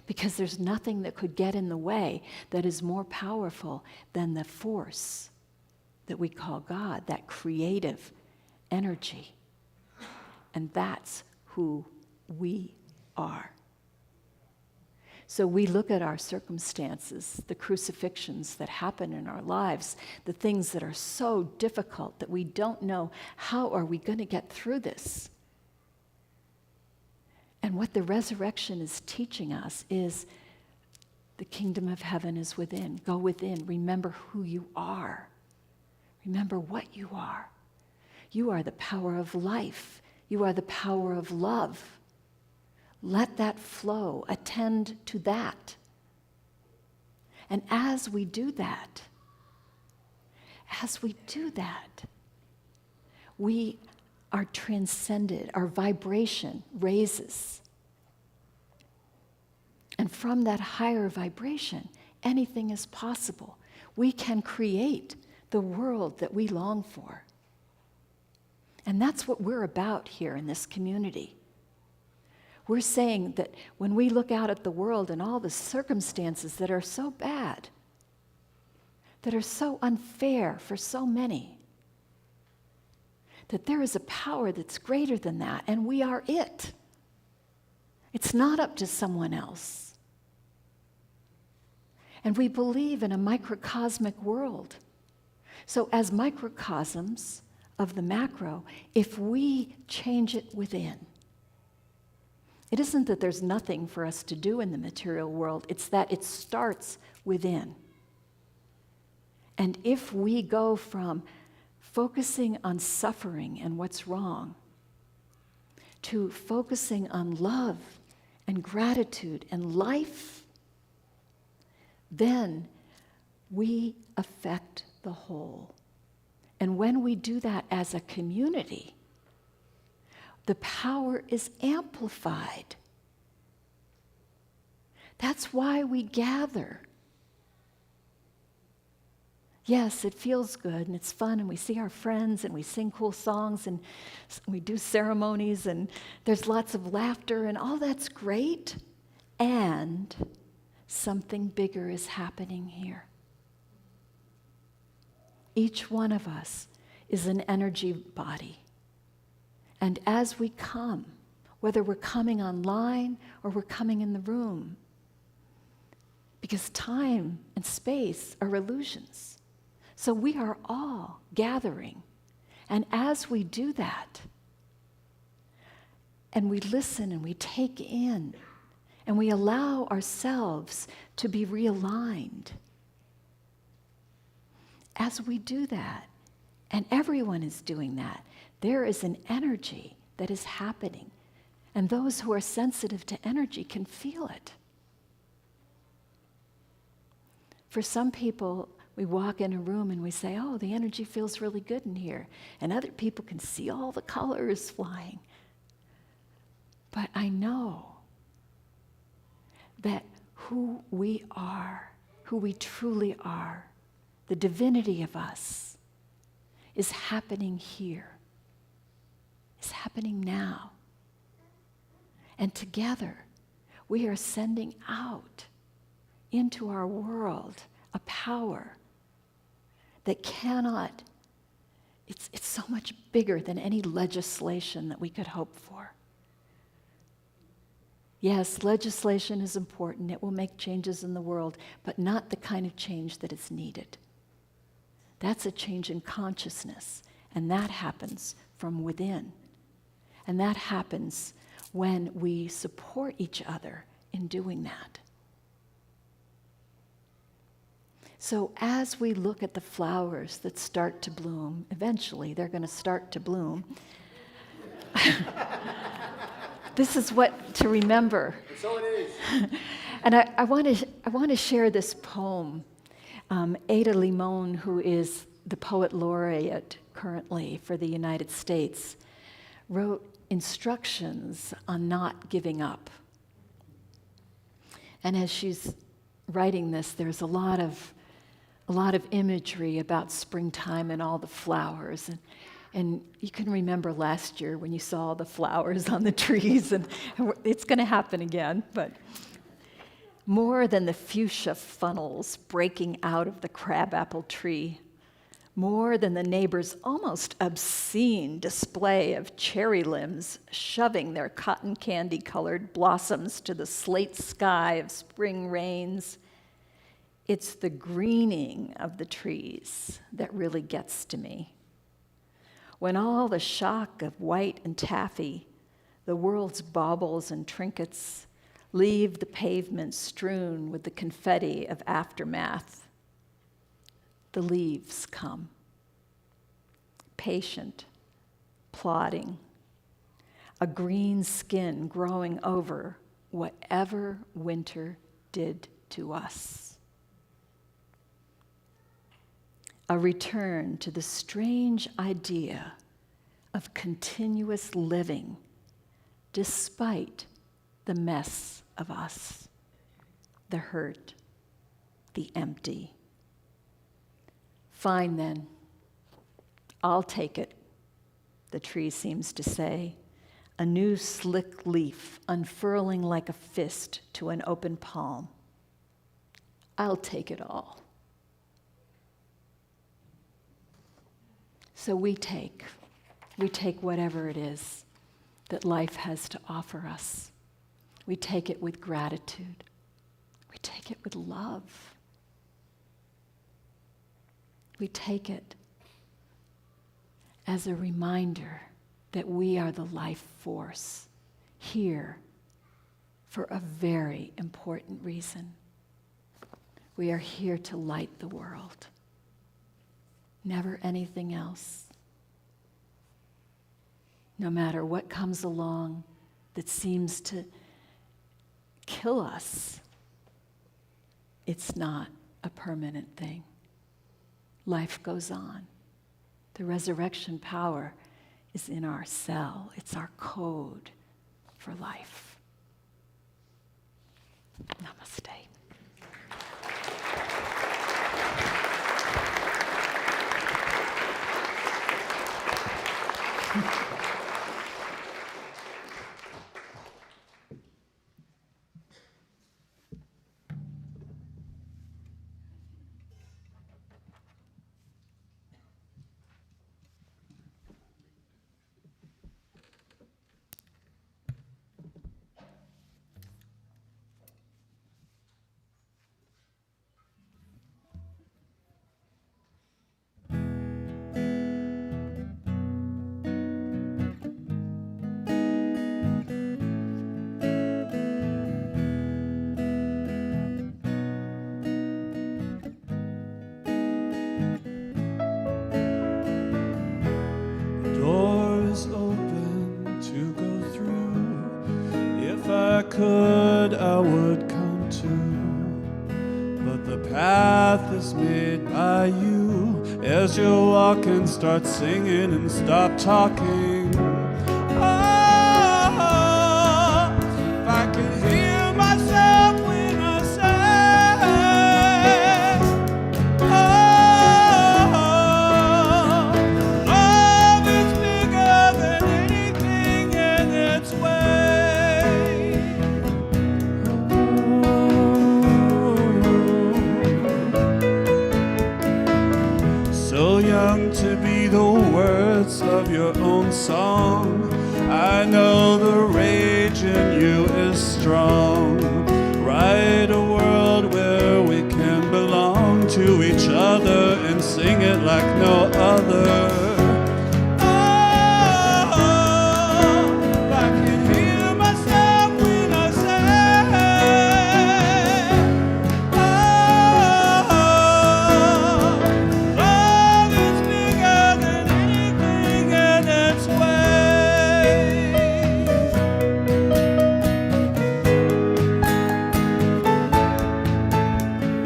Because there's nothing that could get in the way that is more powerful than the force that we call God, that creative energy. And that's who we are. So we look at our circumstances, the crucifixions that happen in our lives, the things that are so difficult that we don't know, how are we going to get through this? And what the resurrection is teaching us is the kingdom of heaven is within. Go within. Remember who you are. Remember what you are. You are the power of life. You are the power of love. Let that flow. Attend to that. And as we do that, we are transcended. Our vibration raises. And from that higher vibration, anything is possible. We can create the world that we long for. And that's what we're about here in this community. We're saying that when we look out at the world and all the circumstances that are so bad, that are so unfair for so many, that there is a power that's greater than that, and we are it. It's not up to someone else. And we believe in a microcosmic world. So as microcosms of the macro, if we change it within, it isn't that there's nothing for us to do in the material world, it's that it starts within. And if we go from focusing on suffering and what's wrong, to focusing on love and gratitude and life, then we affect the whole. And when we do that as a community, the power is amplified. That's why we gather. Yes, it feels good and it's fun and we see our friends and we sing cool songs and we do ceremonies and there's lots of laughter and all that's great. And something bigger is happening here. Each one of us is an energy body. And as we come, whether we're coming online or we're coming in the room, because time and space are illusions. So we are all gathering. And as we do that, and we listen and we take in, and we allow ourselves to be realigned, as we do that, and everyone is doing that, there is an energy that is happening. And those who are sensitive to energy can feel it. For some people, we walk in a room and we say, oh, the energy feels really good in here. And other people can see all the colors flying. But I know that who we are, who we truly are, the divinity of us, is happening here. It's happening now. And together, we are sending out into our world a power that cannot, it's so much bigger than any legislation that we could hope for. Yes, legislation is important. It will make changes in the world, but not the kind of change that is needed. That's a change in consciousness, and that happens from within. And that happens when we support each other in doing that. So as we look at the flowers that start to bloom, eventually they're going to start to bloom. This is what to remember. And so it is. And I want to share this poem. Ada Limon, who is the poet laureate currently for the United States, wrote instructions on not giving up. And as she's writing this, there's a lot of imagery about springtime and all the flowers. And you can remember last year when you saw the flowers on the trees, and it's going to happen again. But more than the fuchsia funnels breaking out of the crabapple tree, more than the neighbor's almost obscene display of cherry limbs shoving their cotton candy-colored blossoms to the slate sky of spring rains, it's the greening of the trees that really gets to me. When all the shock of white and taffy, the world's baubles and trinkets, leave the pavement strewn with the confetti of aftermath, the leaves come, patient, plodding, a green skin growing over whatever winter did to us. A return to the strange idea of continuous living despite the mess of us, the hurt, the empty. Fine then, I'll take it, the tree seems to say, a new slick leaf unfurling like a fist to an open palm. I'll take it all. So we take whatever it is that life has to offer us. We take it with gratitude. We take it with love. We take it as a reminder that we are the life force here for a very important reason. We are here to light the world. Never anything else. no matter what comes along that seems to kill us, it's not a permanent thing. Life goes on. The resurrection power is in our cell. It's our code for life. Namaste. Doors open to go through. If I could, I would come to. But the path is made by you. As you walk and start singing and stop talking. Oh, if I could hear myself when I say, love is bigger than anything in its way. So young to be the words of your own song. I know the rage in you is strong. Write a world where we can belong to each other and sing it like no other. Oh, if I can hear myself when I say, love is bigger than anything in its way.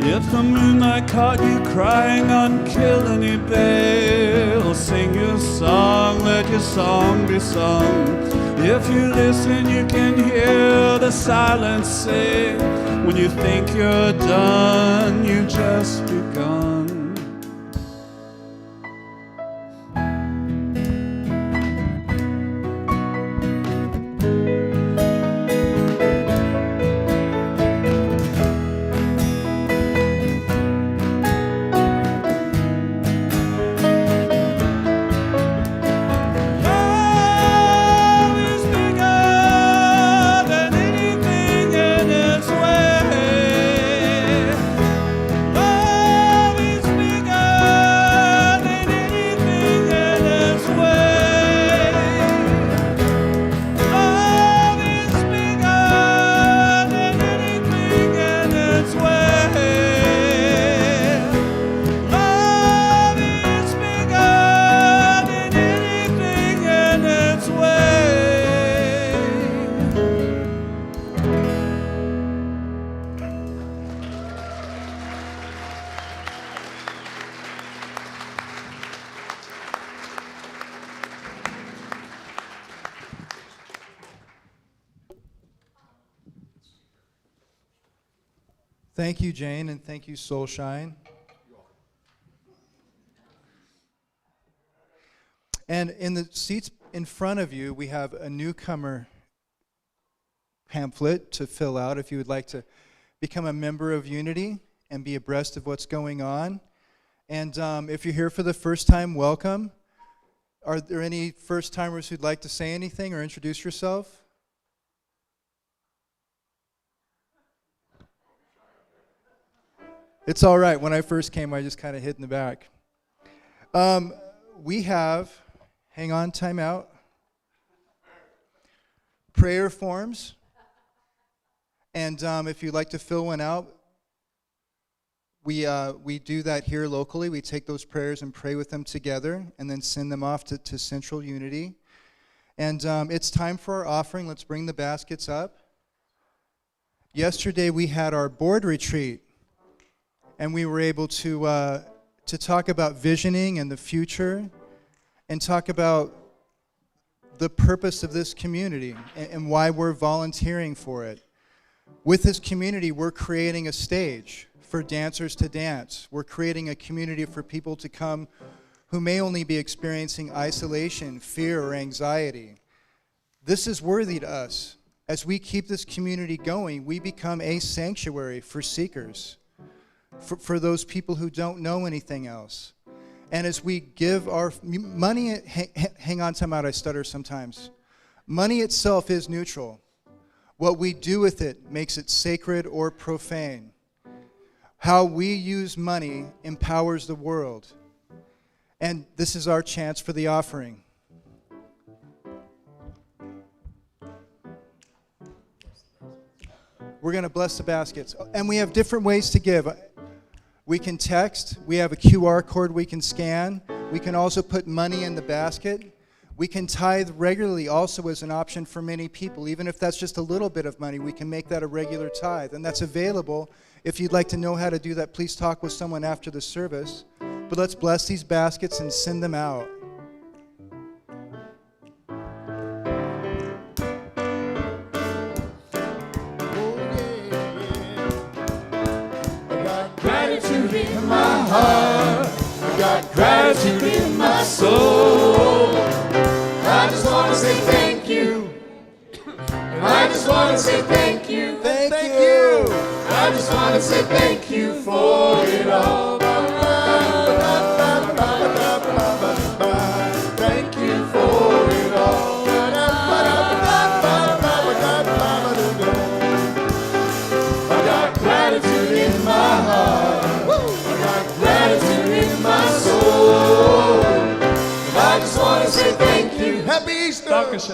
If the moonlight caught you crying on Killiney Bay, I'll sing your song, let your song be sung. If you listen, you can hear the silence say, when you think you're done, you've just begun. Love is bigger than anything in its way. Love is bigger than anything in its way. Love is bigger than anything in its way. Love is bigger than anything in its way. Thank you, Jane, and thank you, Soulshine. And in the seats in front of you, we have a newcomer pamphlet to fill out if you would like to become a member of Unity and be abreast of what's going on. And if you're here for the first time, welcome. Are there any first-timers who'd like to say anything or introduce yourself? It's all right. When I first came, I just kind of hid in the back. We have, hang on, time out, prayer forms. And if you'd like to fill one out, we do that here locally. We take those prayers and pray with them together and then send them off to Central Unity. And it's time for our offering. Let's bring the baskets up. Yesterday we had our board retreat, and we were able to talk about visioning and the future, and talk about the purpose of this community and why we're volunteering for it. With this community, we're creating a stage for dancers to dance. We're creating a community for people to come who may only be experiencing isolation, fear, or anxiety. This is worthy to us. As we keep this community going, we become a sanctuary for seekers, for those people who don't know anything else. And as we give our money, hang on, time out, I stutter sometimes. Money itself is neutral. What we do with it makes it sacred or profane. How we use money empowers the world. And this is our chance for the offering. We're going to bless the baskets. And we have different ways to give. We can text. We have a QR code we can scan. We can also put money in the basket. We can tithe regularly also as an option for many people. Even if that's just a little bit of money, we can make that a regular tithe. And that's available. If you'd like to know how to do that, please talk with someone after the service. But let's bless these baskets and send them out. Gratitude in my heart, I got gratitude in my soul. I just want to say thank you. I just want to say thank you. Thank you. I just want to say thank you for it all. Thank you for it all. I got gratitude in my heart. I got gratitude in my soul. I just want to say thank you. Happy Easter. I just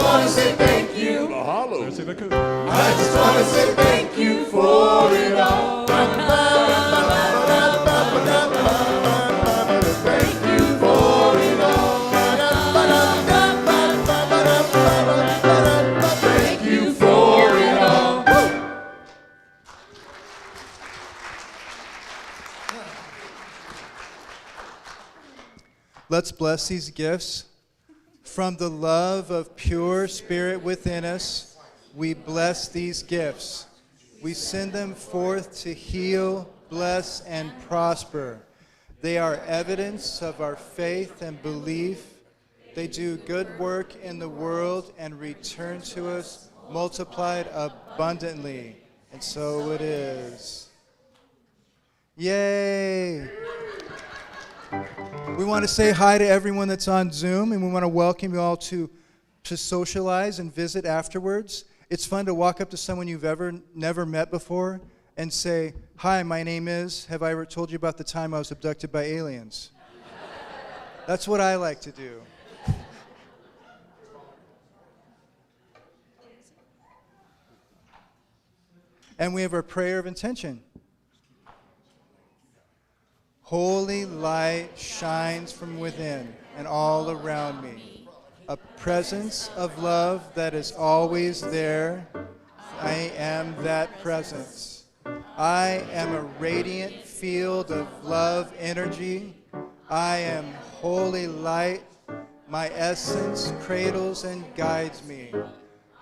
want to say thank you. I just want to say thank you for it all. Thank you for it all. Thank you for it all. Let's bless these gifts. From the love of pure spirit within us, we bless these gifts. We send them forth to heal, bless, and prosper. They are evidence of our faith and belief. They do good work in the world and return to us multiplied abundantly. And so it is. Yay! We want to say hi to everyone that's on Zoom, and we want to welcome you all to socialize and visit afterwards. It's fun to walk up to someone you've never met before and say, "Hi, my name is, have I ever told you about the time I was abducted by aliens?" That's what I like to do. And we have our prayer of intention. Holy light shines from within and all around me. A presence of love that is always there. I am that presence. I am a radiant field of love energy. I am holy light. My essence cradles and guides me.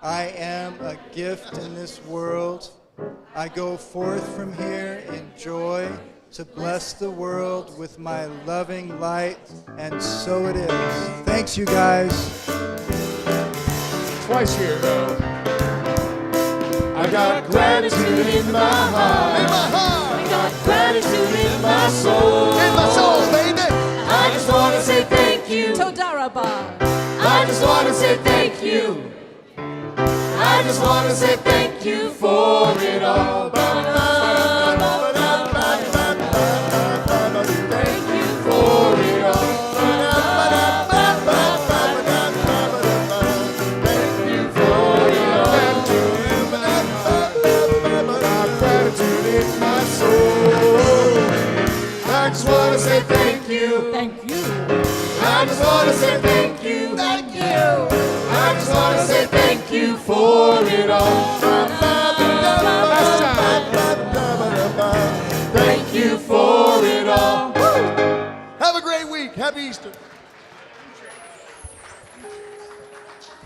I am a gift in this world. I go forth from here in joy to bless the world with my loving light, and so it is. Thanks, you guys. Twice here, though. I got gratitude in my heart. In my heart. I got gratitude in my soul. In my soul, baby. I just want to say thank you. Todarabah. I just want to say thank you. I just want to say thank you for it all. Thank you for it all. Thank you for it all. Gratitude in my soul. I just want to say thank you. Thank you. I just want to say thank you. Thank you. I just want to say thank you for it all. Thank you for it all. Have a great week. Happy Easter.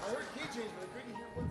I heard key change, but I couldn't hear what.